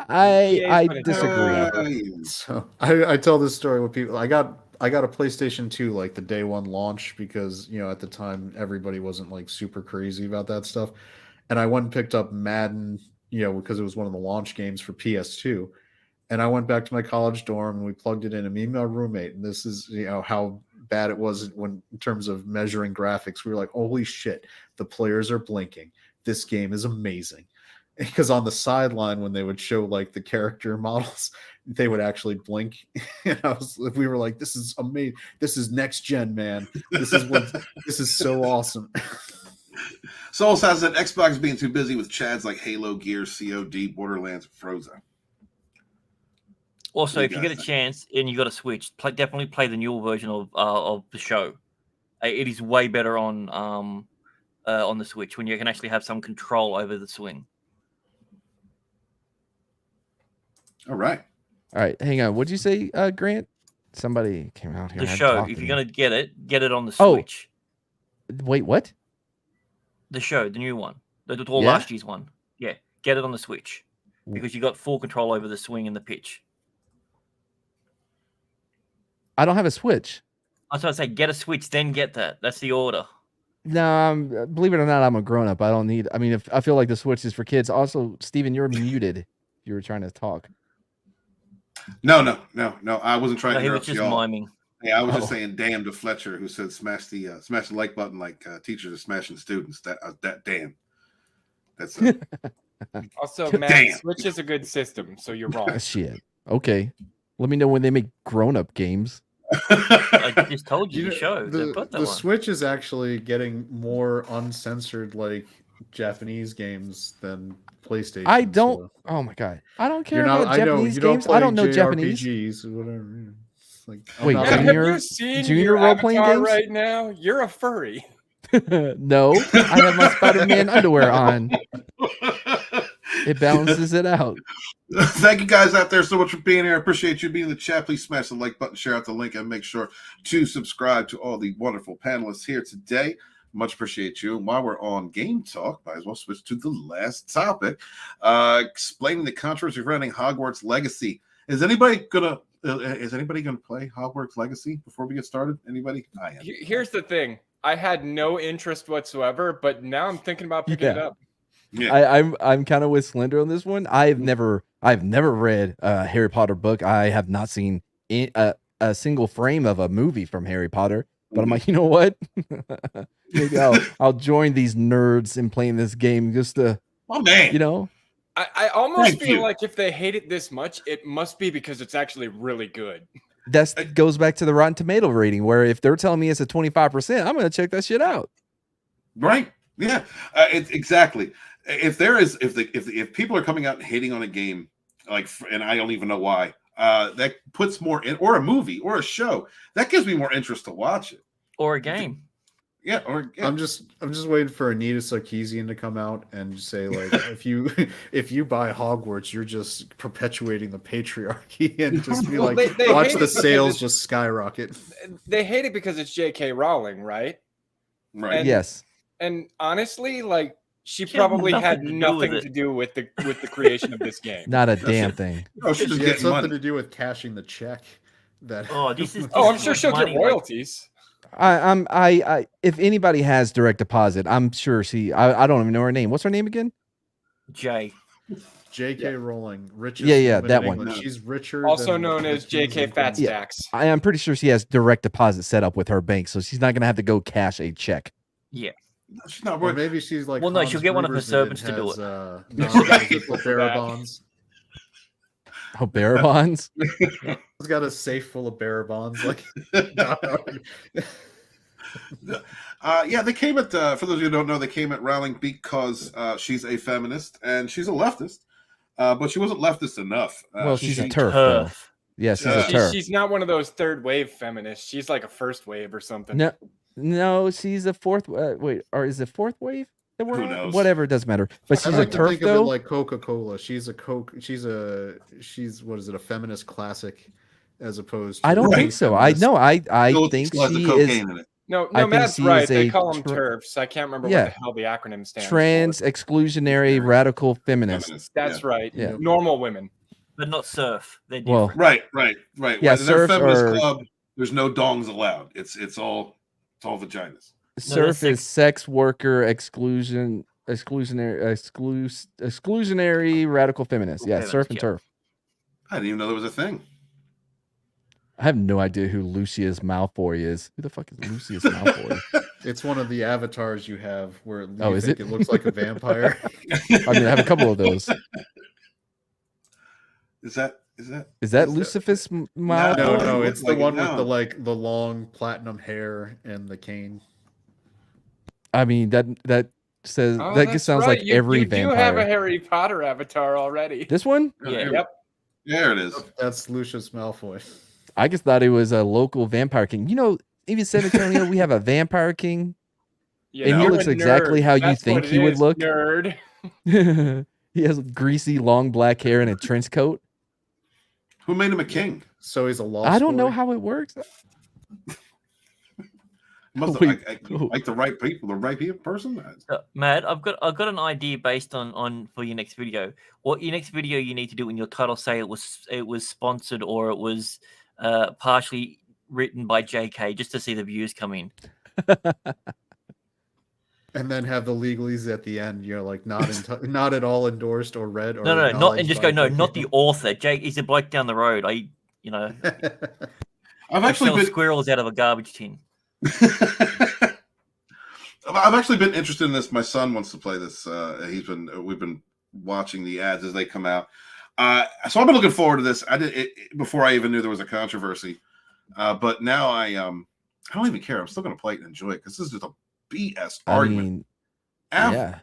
I disagree. So I tell this story with people. I got a PlayStation 2 like the day one launch, because at the time everybody wasn't like super crazy about that stuff, and I went and picked up Madden, because it was one of the launch games for PS2, and I went back to my college dorm and we plugged it in, and me and my roommate, and this is how bad it was in terms of measuring graphics. We were like, holy shit, the players are blinking. This game is amazing. Because on the sideline, when they would show like the character models, they would actually blink. And we were like, "This is amazing! This is next gen, man! This is so awesome." Soul says that Xbox being too busy with chads like Halo, Gears, COD, Borderlands, and Frozen. Also, if you get a chance and you got a Switch, definitely play the newer version of the show. It is way better on the Switch when you can actually have some control over the swing. All right. Hang on. What'd you say, Grant? Somebody came out here. The show. If you're gonna get it on the Switch. Wait, what? The show, the new one, last year's one. Yeah, get it on the Switch because you got full control over the swing and the pitch. I don't have a Switch. I was going to say, get a Switch, then get that. That's the order. No, believe it or not, I'm a grown up. I don't need. I mean, if I feel like the Switch is for kids. Also, Steven, you're muted. You were trying to talk. No. I wasn't trying No, to he was interrupt just y'all. miming. Yeah, I was just saying damn to Fletcher, who said smash the like button like teachers are smashing students. That damn. That's Also, Matt, Damn. Switch is a good system, so you're wrong. Shit. Okay. Let me know when they make grown-up games. I just told you You the know, show. They put that the one. Switch is actually getting more uncensored like Japanese games than PlayStation. I don't. so- Oh my god. I don't care You're not. about I know Japanese you don't games. play I don't know Japanese. JRPGs or whatever. It's like, I'm Wait, not Yeah, gonna- have Junior- you seen Junior your role-playing avatar games? right now? You're a furry. No, I have my Spider-Man underwear on. It balances it out. Thank you guys out there so much for being here. I appreciate you being in the chat. Please smash the like button, share out the link, and make sure to subscribe to all the wonderful panelists here today. Much appreciate you. And while we're on Game Talk, might as well switch to the last topic, explaining the controversy surrounding Hogwarts Legacy. Is anybody gonna play Hogwarts Legacy before we get started? Anybody? I am. Here's the thing. I had no interest whatsoever, but now I'm thinking about picking it up. Yeah. I'm kind of with Slender on this one. I've never read a Harry Potter book. I have not seen a single frame of a movie from Harry Potter. But I'm like, you know what? Maybe I'll join these nerds in playing this game just to, Oh man, you know. I almost Thank feel you. like if they hate it this much, it must be because it's actually really good. That goes back to the Rotten Tomato rating, where if they're telling me it's a 25%, I'm gonna check that shit out. Right? Yeah. Exactly. If people are coming out and hating on a game, like, and I don't even know why, that puts more in, or a movie or a show that gives me more interest to watch it. Or a game. Yeah. I'm just waiting for Anita Sarkeesian to come out and just say like, if you buy Hogwarts, you're just perpetuating the patriarchy and just be Well, like, they watch hate the it because sales it's- just skyrocket. They hate it because it's J.K. Rowling, right? Right. And- Yes. And honestly, like she She had probably had nothing to do with nothing it. to do with the creation of this game. Not a damn thing. Oh, she's just She had getting something money. to do with cashing the check. That Oh, this is. Oh, I'm this sure is she'll money, get like- royalties. I if anybody has direct deposit, I'm sure I don't even know her name. What's her name again? Jay. J.K. Rowling, richest. Yeah, woman that in one. England. She's richer. Also than known as the kings J.K. and queens. Fatstacks. I am pretty sure she has direct deposit set up with her bank, so she's not gonna have to go cash a check. Yeah. She's not Or worth. maybe she's like. Well, no, Hans she'll get one of her Gruber's servants and to do has, it. non-fungible bearer bonds. Oh, bearer bonds. He's got a safe full of bearer bonds. Like, Yeah, they came at for those of you who don't know, they came at Rowling because she's a feminist and she's a leftist, but she wasn't leftist enough. Well, she's a she- turf, though. Turf. Yeah, she's a She's- turf. She's not one of those third wave feminists. She's like a first wave or something. No, she's a fourth. Wait, or is it fourth wave? That we're Who on? knows? Whatever, it doesn't matter. But I she's a like to turf, think of though. it like Coca-Cola. She's what is it? A feminist classic, as opposed. To I don't Right. think so. I Still- think still has the she cocaine is in it. No, I think Matt's she right. is They a call them tr- TERFs. I can't remember Yeah. what the hell the acronym stands trans for. exclusionary radical feminist. Feminist, That's yeah. right. Yeah. Normal women. But not surf. They're Well, different. Right. Yeah, In their serfs feminist are- club, there's no dongs allowed. It's all vaginas. Surf is sex- sex worker exclusionary radical feminist. Yeah, Feminist, surf and yeah. turf. I didn't even know there was a thing. I have no idea who Lucius Malfoy is. Who the fuck is Lucius Malfoy? It's one of the avatars you have where you Oh, is think it? it looks like a vampire. I mean, I have a couple of those. Is that Is that Is that- Lucius No, Malfoy? No, it it's looks the like one it with now. the long platinum hair and the cane. I mean, that says Oh, that that's just sounds right. like you, every you vampire. do have a Harry Potter avatar already. This one? Yeah. Yep. There it is. That's Lucius Malfoy. I just thought it was a local vampire king. You know, even San Antonio, we have a vampire king. Yeah, And he you're looks a exactly nerd. how you That's think what he it would is, look. Nerd. He has greasy, long black hair and a trench coat. Who made him a king? So he's a lost I don't know boy. how it works. Must have Wait, like the right people, the right person. Matt, I've got an idea based on for your next video. What your next video you need to do in your title say it was sponsored or it was partially written by JK just to see the views come in. And then have the legalese at the end. You're like not at all endorsed or read or No, not and just go. No, by not the author. Jake, he's a bloke down the road. I've actually been squirrels out of a garbage tin. I've actually been interested in this. My son wants to play this. We've been watching the ads as they come out. So I've been looking forward to this. I did it before I even knew there was a controversy. But now I don't even care. I'm still going to play it and enjoy it because this is just a BS argument. Yeah.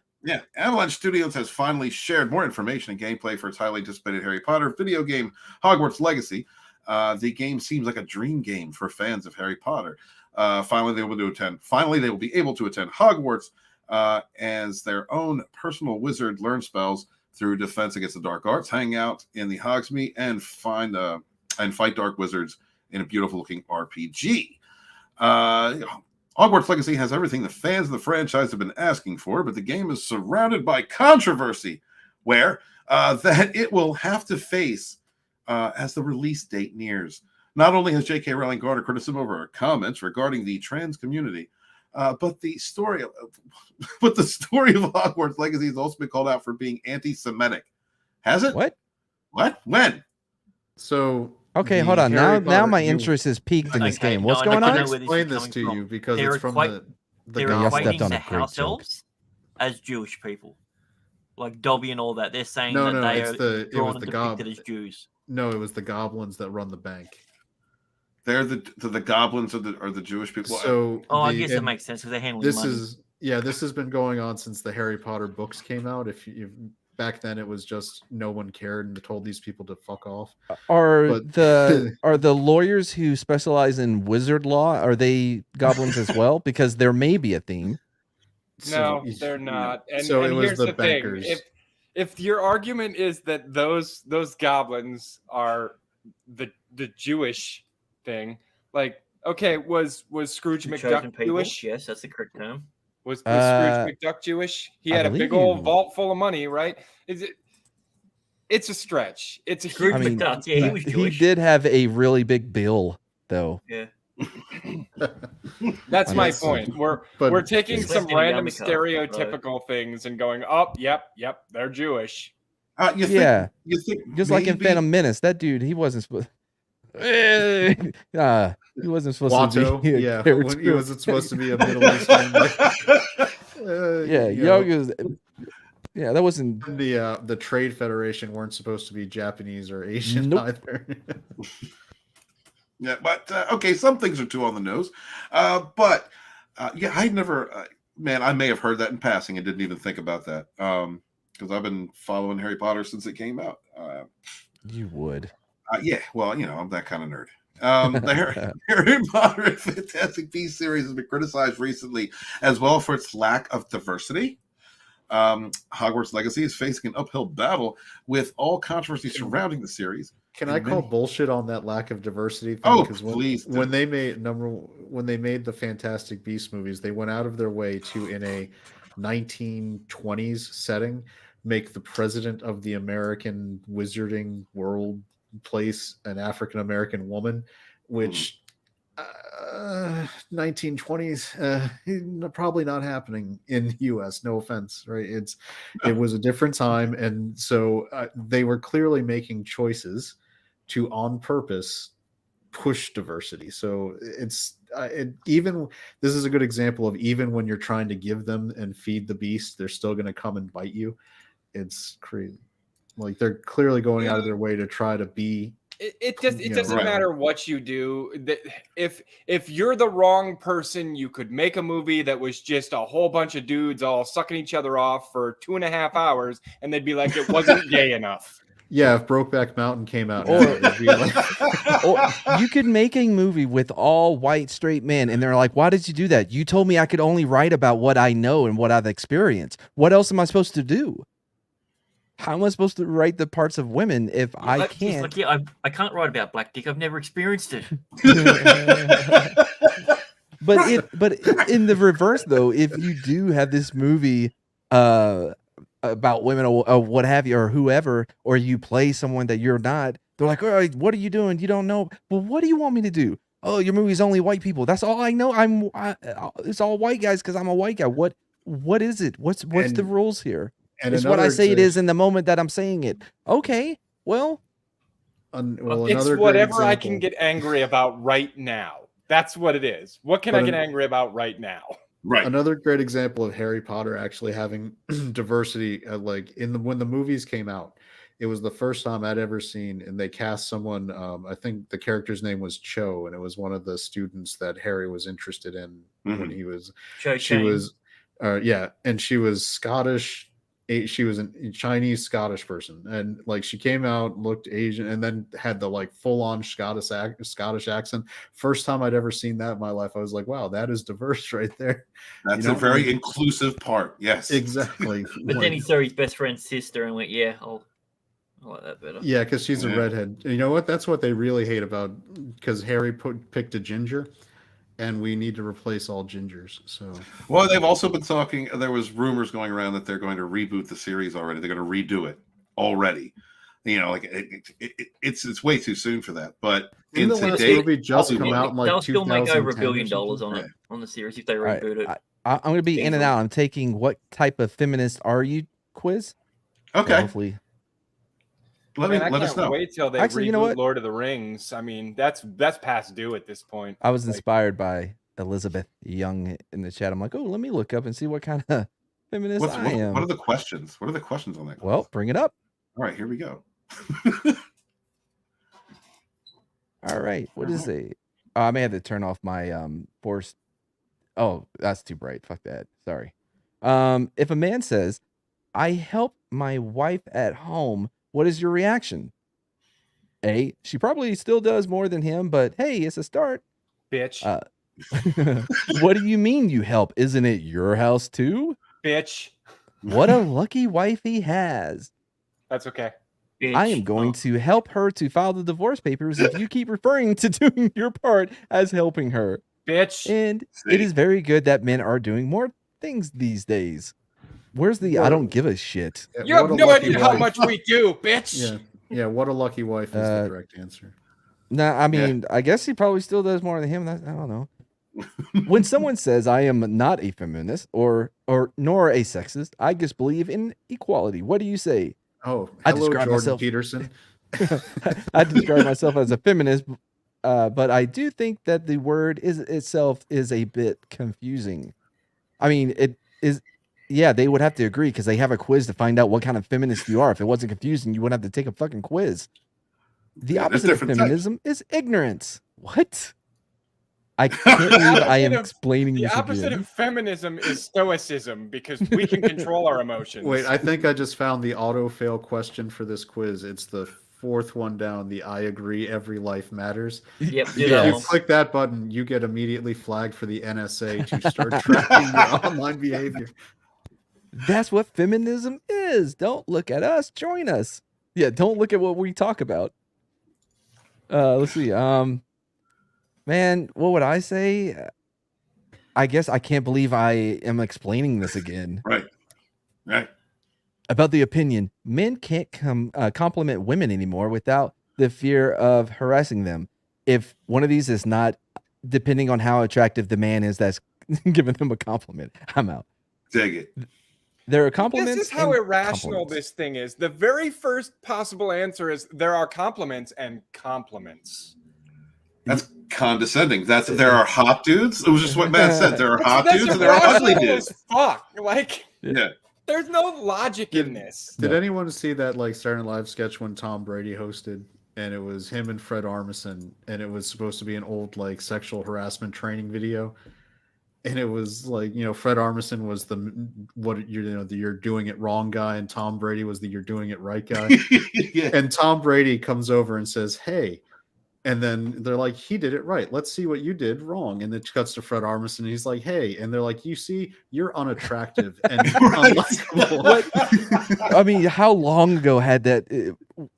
Avalanche Studios has finally shared more information and gameplay for its highly anticipated Harry Potter video game, Hogwarts Legacy. The game seems like a dream game for fans of Harry Potter. Finally, they will be able to attend Hogwarts as their own personal wizard, learn spells through Defense Against the Dark Arts, hang out in the Hogsmeade, and fight dark wizards in a beautiful-looking RPG. Hogwarts Legacy has everything the fans of the franchise have been asking for, but the game is surrounded by controversy, where that it will have to face as the release date nears. Not only has J.K. Rowling garnered criticism over her comments regarding the trans community, but the story of Hogwarts Legacy has also been called out for being anti-Semitic. Has it? What? When? So okay, hold on. Now my interest is piqued in this game. What's going on? I can explain this to you because it's from they're equating the house elves as Jewish people, like Dobby and all that. They're saying that they are drawn and depicted as Jews. No, it was the goblins that run the bank. They're the goblins are the Jewish people. So I guess it makes sense because they're handling money. This has been going on since the Harry Potter books came out. Back then it was just no one cared and told these people to fuck off. Are the lawyers who specialize in wizard law, are they goblins as well? Because there may be a theme. No, they're not. And, so and it was here's the the bankers. thing. If your argument is that those goblins are the Jewish thing, like, okay, was Scrooge McDuck Jewish? Yes, that's the correct term. Was Scrooge McDuck Jewish? He had a big old vault full of money, right? It's a stretch. It's a huge McDuck. Yeah, he was Jewish. He did have a really big bill, though. Yeah. That's my point. We're taking some random stereotypical things and going, oh, yep, they're Jewish. You think just like in Phantom Menace, that dude, he wasn't supposed. He wasn't supposed to be. He wasn't supposed to be a Middle Eastern. That wasn't. The Trade Federation weren't supposed to be Japanese or Asian either. Yeah, but okay, some things are too on the nose. But I never, I may have heard that in passing and didn't even think about that. Because I've been following Harry Potter since it came out. You would. I'm that kind of nerd. The Harry Potter and Fantastic Beasts series has been criticized recently as well for its lack of diversity. Hogwarts Legacy is facing an uphill battle with all controversy surrounding the series. Can I call bullshit on that lack of diversity thing? Oh, please. When they made the Fantastic Beasts movies, they went out of their way to, in a 1920s setting, make the president of the American wizarding world place an African American woman, which 1920s probably not happening in the US. No offense, right? It was a different time, and so they were clearly making choices to on purpose push diversity. So even this is a good example of, even when you're trying to give them and feed the beast, they're still going to come and bite you. It's crazy. Like, they're clearly going out of their way to try to be. It doesn't matter what you do. If you're the wrong person, you could make a movie that was just a whole bunch of dudes all sucking each other off for 2.5 hours, and they'd be like, it wasn't gay enough. Yeah, if Brokeback Mountain came out, or you could make a movie with all white straight men, and they're like, "Why did you do that? You told me I could only write about what I know and what I've experienced. What else am I supposed to do? How am I supposed to write the parts of women if I can't?" I can't write about black dick. I've never experienced it. But in the reverse, though, if you do have this movie about women or what have you, or whoever, or you play someone that you're not, they're like, "Oh, what are you doing? You don't know." Well, what do you want me to do? Oh, your movie's only white people. That's all I know. It's all white guys because I'm a white guy. What what is it? What's the rules here? And it's what I say it is in the moment that I'm saying it. Okay, well, it's whatever I can get angry about right now. That's what it is. What can I get angry about right now? Right. Another great example of Harry Potter actually having diversity, like when the movies came out, it was the first time I'd ever seen, and they cast someone. I think the character's name was Cho, and it was one of the students that Harry was interested in when he was. Cho she was, and she was Scottish. She was a Chinese Scottish person, and like she came out, looked Asian, and then had the like full on Scottish accent. First time I'd ever seen that in my life. I was like, wow, that is diverse right there. That's a very inclusive part. Yes, exactly. But then he saw his best friend's sister and went, yeah, I like that better. Yeah, because she's a redhead. You know what? That's what they really hate about, because Harry picked a ginger, and we need to replace all gingers. So, well, they've also been talking. There was rumors going around that they're going to reboot the series already. They're going to redo it already. You know, like it's way too soon for that. But in the last movie just come out in like they'll still make over $1 billion on it on the series if they reboot it. I'm going to be in and out. I'm taking what type of feminist are you quiz? Okay. So hopefully. Let us know. Wait till they reboot, you know what? Lord of the Rings. I mean, that's past due at this point. I was inspired by Elizabeth Young in the chat. I'm like, oh, let me look up and see what kind of feminist I am. What are the questions? What are the questions on that? Well, bring it up. All right, here we go. All right, what is it? Oh, I may have to turn off my force. Oh, that's too bright. Fuck that. Sorry. If a man says, "I help my wife at home," what is your reaction? A, she probably still does more than him, but hey, it's a start. Bitch. What do you mean you help? Isn't it your house too? Bitch. What a lucky wife he has. That's okay. Bitch. I am going to help her to file the divorce papers if you keep referring to doing your part as helping her. Bitch. And it is very good that men are doing more things these days. Where's the I don't give a shit? You have no idea how much we do, bitch. Yeah, what a lucky wife is the correct answer. Nah, I mean, I guess he probably still does more than him. I don't know. When someone says I am not a feminist or nor a sexist, I just believe in equality. What do you say? Oh, I hello, describe Jordan myself, Peterson. I describe myself as a feminist, but I do think that the word itself is a bit confusing. I mean, it is. Yeah, they would have to agree because they have a quiz to find out what kind of feminist you are. If it wasn't confusing, you wouldn't have to take a fucking quiz. The opposite of feminism is ignorance. What? I can't believe I am explaining this again. The opposite of feminism is stoicism because we can control our emotions. Wait, I think I just found the auto-fail question for this quiz. It's the fourth one down, the I agree every life matters. Yep. If you click that button, you get immediately flagged for the NSA to start tracking your online behavior. That's what feminism is. Don't look at us. Join us. Yeah, don't look at what we talk about. Let's see. Man, what would I say? I guess I can't believe I am explaining this again. Right. About the opinion, men can't compliment women anymore without the fear of harassing them. If one of these is not, depending on how attractive the man is that's giving them a compliment, I'm out. Dig it. There are compliments. This is how irrational this thing is. The very first possible answer is there are compliments and compliments. That's condescending. There are hot dudes. It was just what Matt said. There are hot dudes and there are ugly dudes. Fuck. Like, yeah. There's no logic in this. Did anyone see that like Saturday Night Live sketch when Tom Brady hosted, and it was him and Fred Armisen, and it was supposed to be an old like sexual harassment training video, and it was like, you know, Fred Armisen was the you're doing it wrong guy, and Tom Brady was the you're doing it right guy. Yeah. And Tom Brady comes over and says, "Hey." And then they're like, he did it right. Let's see what you did wrong. And it cuts to Fred Armisen. And he's like, hey. And they're like, you see, you're unattractive and unlikable. I mean, how long ago had that?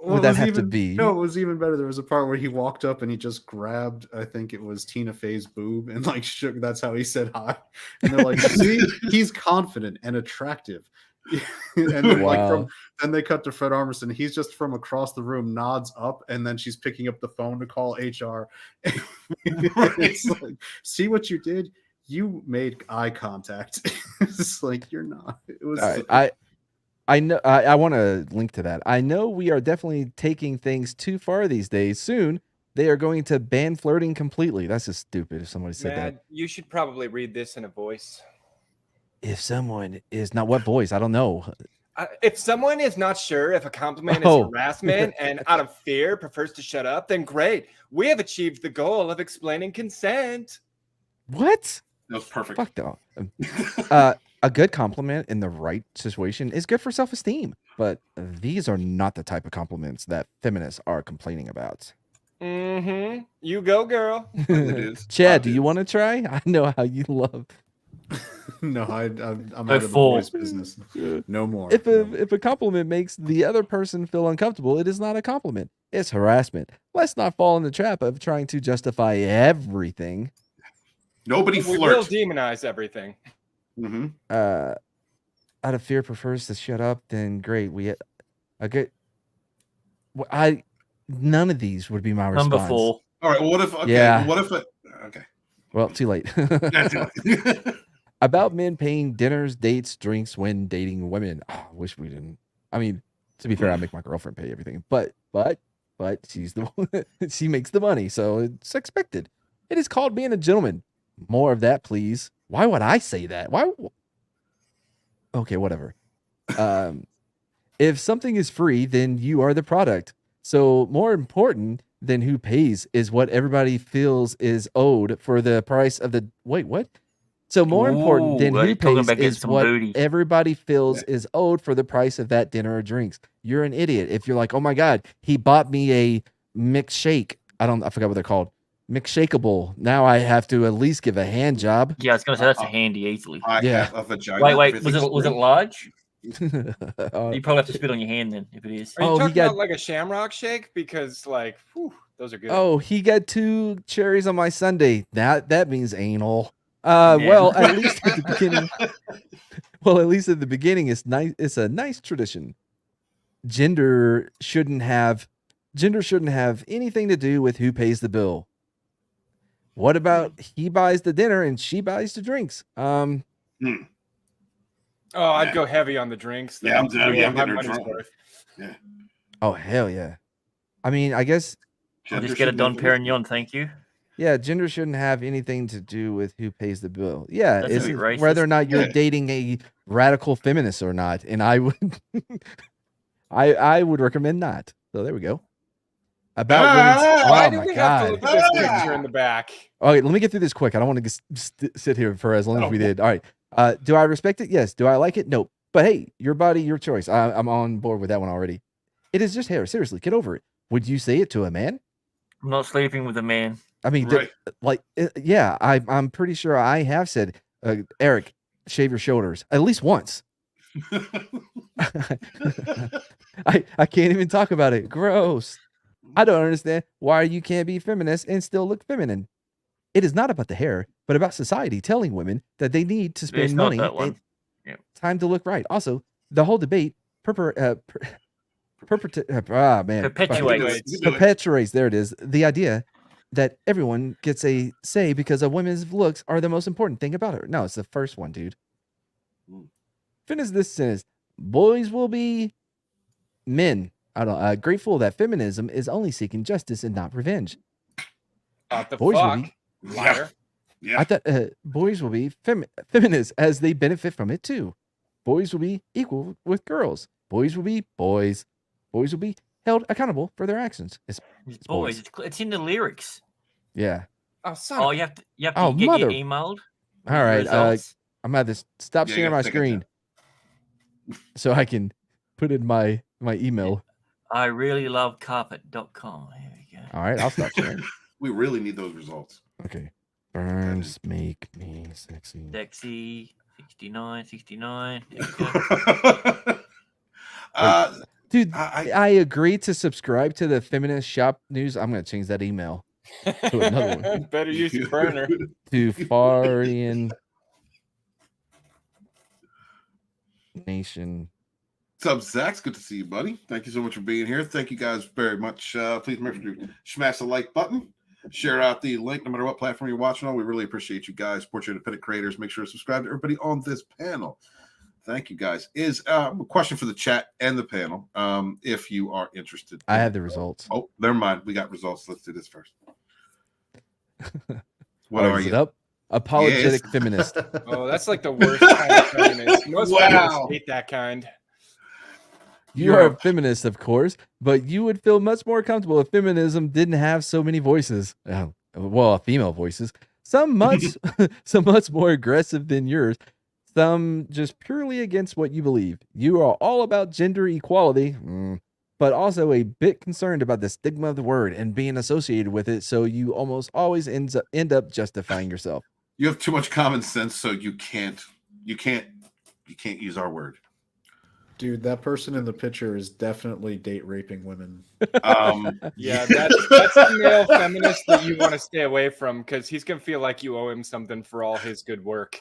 Would that have to be? No, it was even better. There was a part where he walked up and he just grabbed, I think it was Tina Fey's boob and like shook. That's how he said hi. And they're like, see, he's confident and attractive. And then, wow. Then they cut to Fred Armisen. He's just from across the room, nods up, and then she's picking up the phone to call HR. It's like, see what you did? You made eye contact. It's like you're not. It was. All right, I know. I want to link to that. I know we are definitely taking things too far these days. Soon they are going to ban flirting completely. That's just stupid. If somebody said that, you should probably read this in a voice. if someone is not what voice, I don't know. If someone is not sure if a compliment is harassment and out of fear prefers to shut up, then great. We have achieved the goal of explaining consent. What? That was perfect. Fuck no. A good compliment in the right situation is good for self-esteem, but these are not the type of compliments that feminists are complaining about. Mm-hmm. You go, girl. It is. Chad, do you want to try? I know how you love. No, I'm out of the voice business. No more. If a compliment makes the other person feel uncomfortable, it is not a compliment. It's harassment. Let's not fall in the trap of trying to justify everything. Nobody We flirts. will demonize everything. Mm-hmm. Out of fear prefers to shut up, then great. None of these would be my response. Number 4. All right. Well, what if? Okay. Yeah. What if? Okay. Well, too late. That's it. About men paying dinners, dates, drinks when dating women. Oh, I wish we didn't. I mean, to be fair, I make my girlfriend pay everything, but she's the one, she makes the money, so it's expected. It is called being a gentleman. More of that, please. Why would I say that? Why? Okay, whatever. If something is free, then you are the product. So more important than who pays is what everybody feels is owed for the price of the. Wait, what? So more important than who pays is what everybody feels is owed for the price of that dinner or drinks. You're an idiot if you're like, oh my God, he bought me a mixed shake. I forgot what they're called. McShakeable. Now I have to at least give a hand job. Yeah, I was gonna say that's a handy easily. Yeah. A vagina. Wait, was it large? You Uh, probably have to spit on your hand then if it is. Are you he talking got- about like a shamrock shake? Because like, whew, those are good. Oh, he got 2 cherries on my sundae. That means anal. Well, at least at the beginning. Well, at least at the beginning, it's nice. It's a nice tradition. Gender shouldn't have anything to do with who pays the bill. What about he buys the dinner and she buys the drinks? Oh, I'd go heavy on the drinks. Yeah, I'm my getting her money's drunk. worth. Yeah. Oh hell yeah! I mean, I guess I'll just get a Don Perignon, thank you. yeah. Gender shouldn't have anything to do with who pays the bill. Yeah, That's a it's bit racist. whether or not you're Yeah. dating a radical feminist or not. And I would, I would recommend not. So there we go. About women's. Why Oh do my we have to god. look at this picture in the back? Okay, let me get through this quick. I don't want to sit here for as long as we did. All right. Do I respect it? Yes. Do I like it? Nope. But hey, your body, your choice. I'm on board with that one already. It is just hair. Seriously, get over it. Would you say it to a man? I'm not sleeping with a man. I mean, Right. yeah, I'm pretty sure I have said, Eric, shave your shoulders at least once. I can't even talk about it. Gross. I don't understand why you can't be feminist and still look feminine. It is not about the hair, but about society telling women that they need to spend It's not money that one. and Yep. time to look right. Also, the whole debate perpetuates. There it is. The idea that everyone gets a say because a woman's looks are the most important thing about her. No, it's the first one, dude. Finish this sentence. Boys will be men. Grateful that feminism is only seeking justice and not revenge. What the Boys will fuck? be. Liar. Yeah. I thought boys will be feminists as they benefit from it too. Boys will be equal with girls. Boys will be boys. Boys will be held accountable for their actions. It's Boys, it's in the lyrics. yeah. Oh, son. Oh, you have to Oh, get mother- emailed. All right. Results. I'm gonna have to stop Yeah, sharing yeah, my take it screen so I can put in my email. I really love carpet.com. Here we go. All right, I'll stop sharing. We really need those results. Okay. Burns make me sexy. Sexy 69. There we go. Dude, I- I agree to subscribe to the Feminist Shop News. I'm gonna change that email to another one. Better use your burner. To Farian Nation. What's up, Zach? It's good to see you, buddy. Thank you so much for being here. Thank you guys very much. Please remember to smash the like button. Share out the link no matter what platform you're watching on. We really appreciate you guys. Support your independent creators. Make sure to subscribe to everybody on this panel. Thank you, guys. Is a question for the chat and the panel. If you are interested, I have the results. Oh, never mind. We got results. Let's do this first. What are you? Up? Apologetic feminist. Oh, that's like the worst kind of feminist. Most feminists hate that kind. You are a feminist, of course, but you would feel much more comfortable if feminism didn't have so many voices. Well, female voices. Some much more aggressive than yours. Some just purely against what you believe. You are all about gender equality, but also a bit concerned about the stigma of the word and being associated with it, so you almost always end up justifying yourself. You have too much common sense, so you can't use our word. Dude, that person in the picture is definitely date raping women. Yeah, that's the male feminist that you want to stay away from, because he's gonna feel like you owe him something for all his good work.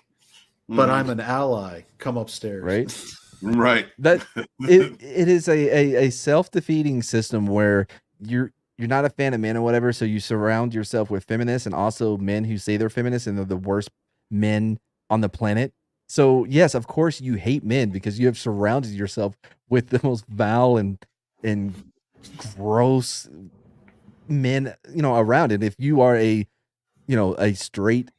But I'm an ally. Come upstairs. Right. That it is a self-defeating system where you're not a fan of men or whatever, so you surround yourself with feminists and also men who say they're feminists and they're the worst men on the planet. So yes, of course you hate men because you have surrounded yourself with the most vile and gross men, around it. If you are a straight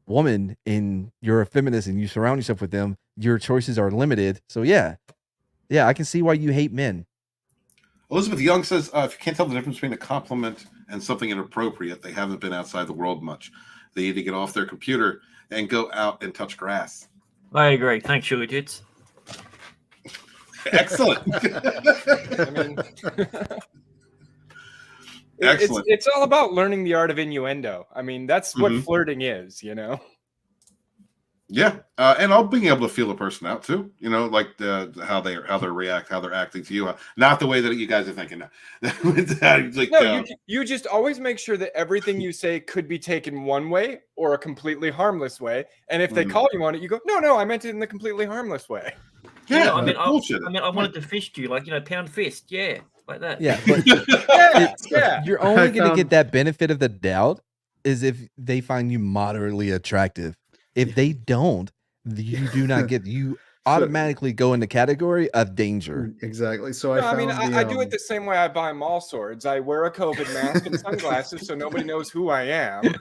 woman and you're a feminist and you surround yourself with them, your choices are limited. So yeah, I can see why you hate men. Elizabeth Young says, if you can't tell the difference between a compliment and something inappropriate, they haven't been outside the world much. They need to get off their computer and go out and touch grass. I agree. Thanks, Sugar Tits. Excellent. I mean, Excellent. It's all about learning the art of innuendo. I mean, that's what flirting is, Yeah, and I'll being able to feel a person out too. Like how they react, how they're acting to you. Not the way that you guys are thinking. You just always make sure that everything you say could be taken one way or a completely harmless way. And if they call you on it, you go, no, I meant it in the completely harmless way. Yeah, I wanted to fist you, pound fist, yeah, like that. Yeah, but you're only going to get that benefit of the doubt is if they find you moderately attractive. If they don't, you do not get, you automatically go in the category of danger. Exactly. So I do it the same way I buy mall swords. I wear a COVID mask and sunglasses so nobody knows who I am.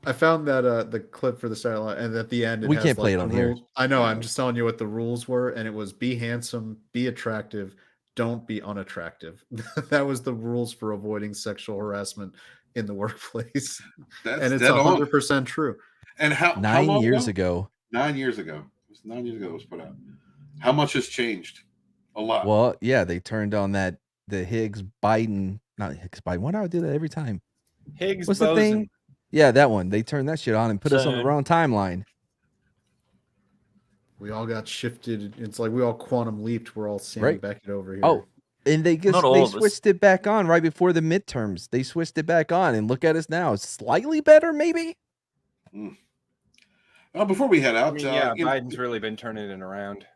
I found that the clip for the satellite, and at the end, we can't play it on here. I know. I'm just telling you what the rules were, and it was: be handsome, be attractive, don't be unattractive. That was the rules for avoiding sexual harassment in the workplace, and it's 100% true. And how 9 years ago? 9 years ago. It was 9 years ago it was put out. How much has changed? A lot. Well, yeah, they turned on the Higgs Biden, not Higgs Biden. Why do I do that every time? Higgs. What's the thing? Yeah, that one. They turned that shit on and put us on the wrong timeline. We all got shifted. It's like we all quantum leaped. We're all Sammy Beckett over here. Oh, and they switched it back on right before the midterms. They switched it back on, and look at us now. It's slightly better, maybe. Before we head out, Biden's really been turning it around.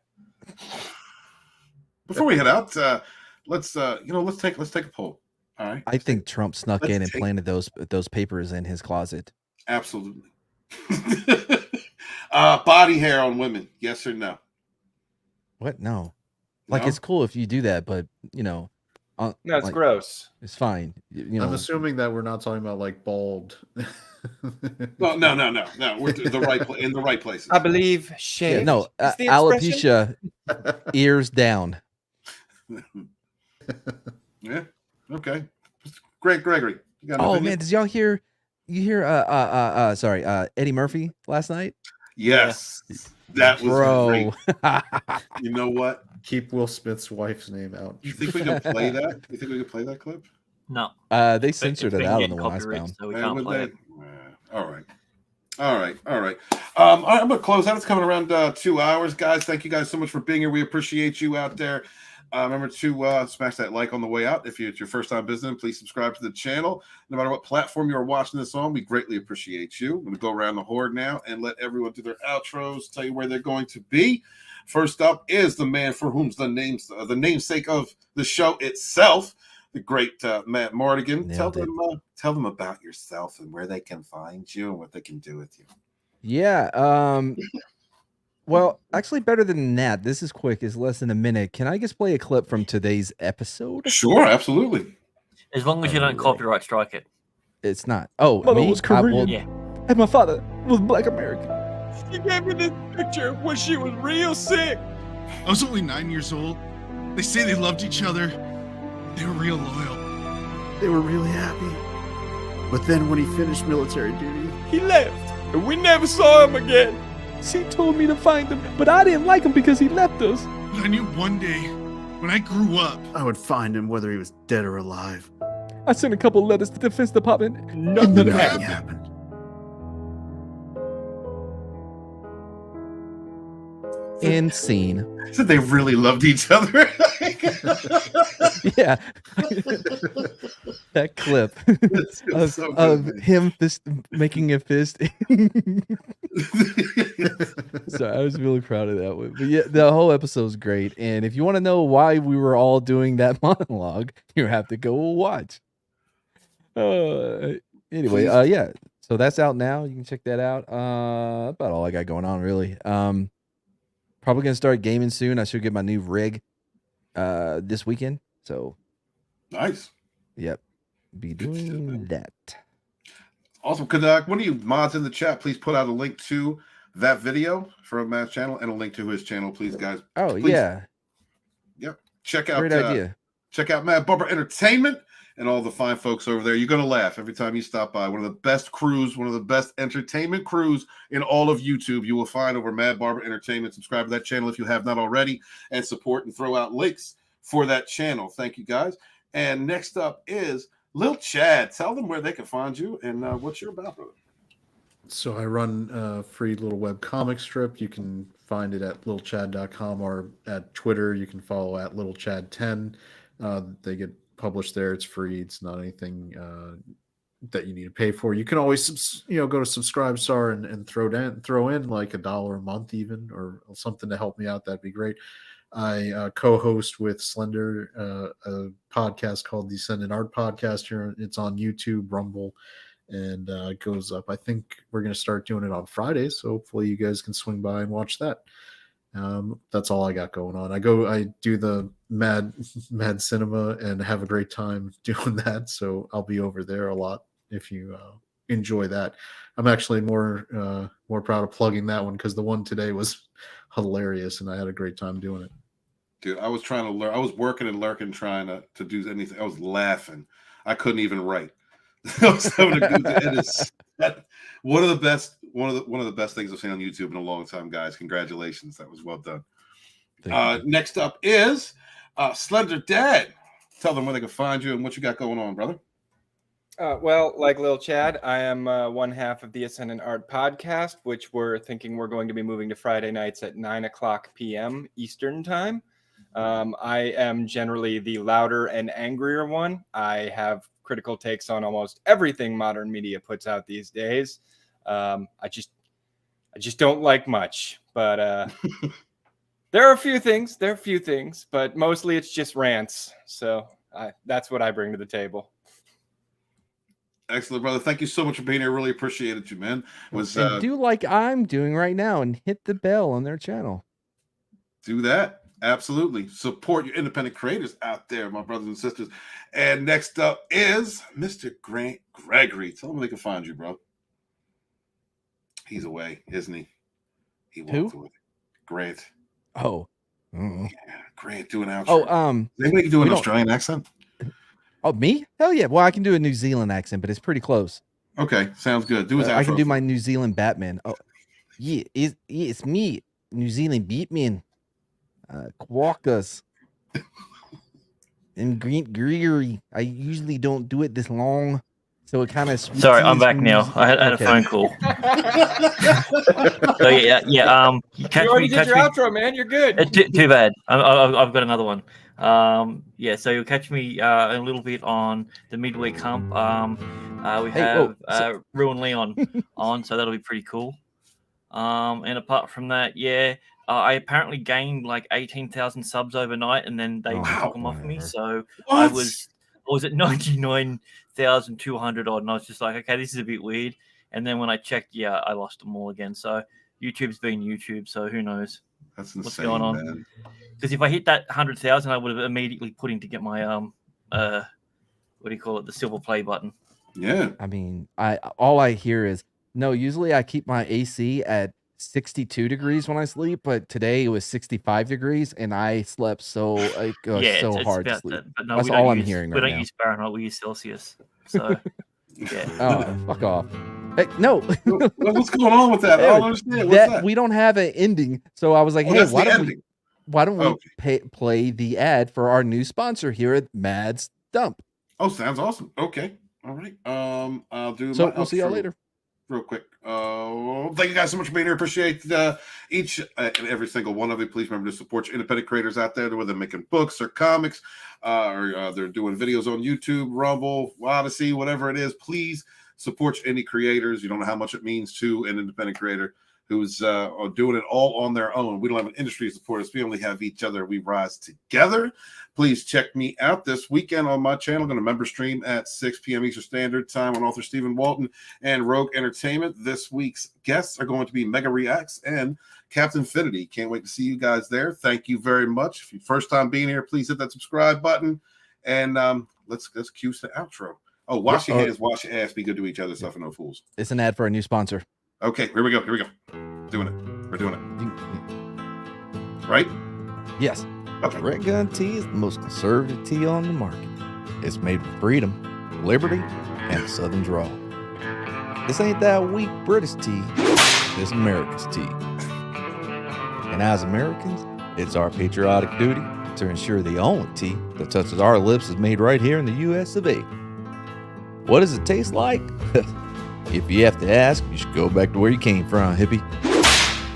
Before we head out, let's take a poll. All right. I think Trump snuck in and planted those papers in his closet. Absolutely. Body hair on women, yes or no? What? No. It's cool if you do that, but no, it's gross. It's fine. I'm assuming that we're not talking about bald. Well, no. We're in the right places. I believe shave. Yeah, no, alopecia, ears down. Yeah. Okay. Gregory. You got oh man, did y'all hear? You hear? Eddie Murphy last night. Yes, that was great. You know what? Keep Will Smith's wife's name out. You think we can play that? You think we can play that clip? No. They censored it out on the last round. So we can't play it. All right. I'm going to close out. It's coming around 2 hours, guys. Thank you guys so much for being here. We appreciate you out there. Remember to smash that like on the way out. If it's your first time visiting, please subscribe to the channel. No matter what platform you are watching this on, we greatly appreciate you. I'm going to go around the horde now and let everyone do their outros, tell you where they're going to be. First up is the man for whom the namesake of the show itself, the great Matt Mardigan. Nailed Tell them about yourself and where they can find you and what they can do with you. Yeah. Well, actually, better than that. This is quick. It's less than a minute. Can I just play a clip from today's episode? Sure, absolutely. As long as you don't copyright strike it. It's not. Oh, Mother me? was Korean. Yeah. And my father was Black American. She gave me this picture when she was real sick. I was only 9 years old. They say they loved each other. They were real loyal. They were really happy. But then when he finished military duty, He left, and we never saw him again. She told me to find him, but I didn't like him because he left us. But I knew one day, when I grew up, I would find him whether he was dead or alive. I sent a couple letters to the Defense Department. Nothing Nothing happened. happened. End scene. Said they really loved each other. Yeah. That clip of, so good, of man. him making a fist. So I was really proud of that one. But yeah, the whole episode is great. And if you want to know why we were all doing that monologue, you have to go watch. Anyway, Please. yeah. So that's out now. You can check that out. About all I got going on, really. Probably gonna start gaming soon. I should get my new rig this weekend. So Nice. yep. Be doing that. Awesome. Could one of you mods in the chat please put out a link to that video from Matt's channel and a link to his channel, please, guys. Oh Please. yeah. Yep. Check out Great idea. check out Matt Barber Entertainment and all the fine folks over there. You're gonna laugh every time you stop by. One of the best crews, one of the best entertainment crews in all of YouTube. You will find over Mad Barber Entertainment. Subscribe to that channel if you have not already, and support and throw out links for that channel. Thank you, guys. And next up is Lil Chad. Tell them where they can find you and what you're about, brother. So I run a free little web comic strip. You can find it at littlechad.com or at Twitter. You can follow at littlechad10. They get published there. It's free. It's not anything that you need to pay for. You can always, go to Subscribestar and throw in like $1 a month even, or something to help me out. That'd be great. I co-host with Slender a podcast called the Ascendant Art Podcast here. It's on YouTube, Rumble, and it goes up. I think we're going to start doing it on Fridays, so hopefully you guys can swing by and watch that. That's all I got going on. I do the Mad Cinema and have a great time doing that, so I'll be over there a lot if you enjoy that. I'm actually more proud of plugging that one because the one today was hilarious and I had a great time doing it. Dude, I was trying to learn. I was working and lurking trying to do anything. I was laughing. I couldn't even write. I was having a good day. It is one of the best things I've seen on YouTube in a long time, guys. Congratulations. That was well done. Next up is Slender Dad. Tell them where they can find you and what you got going on, brother. Well, like Lil Chad, I am one half of the Ascendant Art Podcast, which we're thinking we're going to be moving to Friday nights at 9:00 p.m. Eastern Time. I am generally the louder and angrier one. I have critical takes on almost everything modern media puts out these days. I just don't like much, but there are a few things, but mostly it's just rants. So that's what I bring to the table. Excellent, brother. Thank you so much for being here. Really appreciated you, man. And do like I'm doing right now and hit the bell on their channel. Do that. Absolutely. Support your independent creators out there, my brothers and sisters. And next up is Mr. Grant Gregory. Tell them where they can find you, bro. He's away, isn't he? He walked away. Grant. Oh. Yeah, Grant, do an outro. Oh, Anybody can do an Australian accent? Oh, me? Hell yeah. Well, I can do a New Zealand accent, but it's pretty close. Okay, sounds good. Do his outro. I can do my New Zealand Batman. Oh, yeah, it's me, New Zealand Batman. Quokkas. And Grant Gregory. I usually don't do it this long, so it kind of. Sorry, I'm back now. I had a phone call. So yeah. You already did your outro, man. You're good. Too bad. I've got another one. So you'll catch me a little bit on the midweek hump. We have Ruin Leon on, so that'll be pretty cool. And apart from that, I apparently gained like 18,000 subs overnight, and then they took them off me. So I was at 99,200 odd, and I was just like, okay, this is a bit weird. And then when I checked, yeah, I lost them all again. So YouTube's been YouTube, so who knows That's insane, what's going on? man. Because if I hit that 100,000, I would have immediately put in to get my what do you call it, the silver play button. Yeah. I mean, all I hear is no. Usually, I keep my AC at 62 degrees when I sleep, but today it was 65 degrees, and I slept so hard to sleep. But no, That's all I'm hearing right now. We don't use Fahrenheit; we use Celsius. So yeah. Oh, fuck off. Hey, no. What's going on with that? I don't understand. What's that? We don't have an ending, so I was like, hey, why don't we play the ad for our new sponsor here at Mad's Dump? Oh, sounds awesome. Okay. All right. I'll do. So we'll see y'all later. Real quick. Thank you guys so much for being here. Appreciate each and every single one of you. Please remember to support your independent creators out there, whether they're making books or comics, or they're doing videos on YouTube, Rumble, Odyssey, whatever it is. Please support your indie creators. You don't know how much it means to an independent creator who's doing it all on their own. We don't have an industry to support us. We only have each other. We rise together. Please check me out this weekend on my channel. I'm going to member stream at 6 p.m. Eastern Standard Time on author Stephen Walton and Rogue Entertainment. This week's guests are going to be Mega Reacts and Captain Infinity. Can't wait to see you guys there. Thank you very much. If you're first time being here, please hit that subscribe button. And let's cue the outro. Oh, wash your hands, wash your ass, be good to each other, suffer no fools. It's an ad for a new sponsor. Okay, here we go. Doing it. We're doing it. Right? Yes. Okay. Red Gun Tea is the most conservative tea on the market. It's made with freedom, liberty, and a southern drawl. This ain't that weak British tea. It's America's tea. And as Americans, it's our patriotic duty to ensure the only tea that touches our lips is made right here in the U.S. of A. What does it taste like? If you have to ask, you should go back to where you came from, hippie.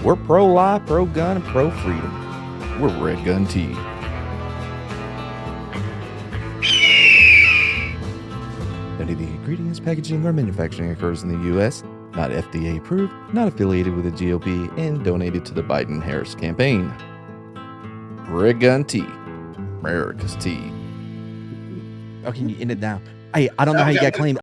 We're pro-life, pro-gun, and pro-freedom. We're Red Gun Tea. Any of the ingredients, packaging, or manufacturing occurs in the U.S., not FDA approved, not affiliated with the GOP, and donated to the Biden-Harris campaign. Red Gun Tea. America's tea. Oh, can you end it now? I don't know how you got claimed.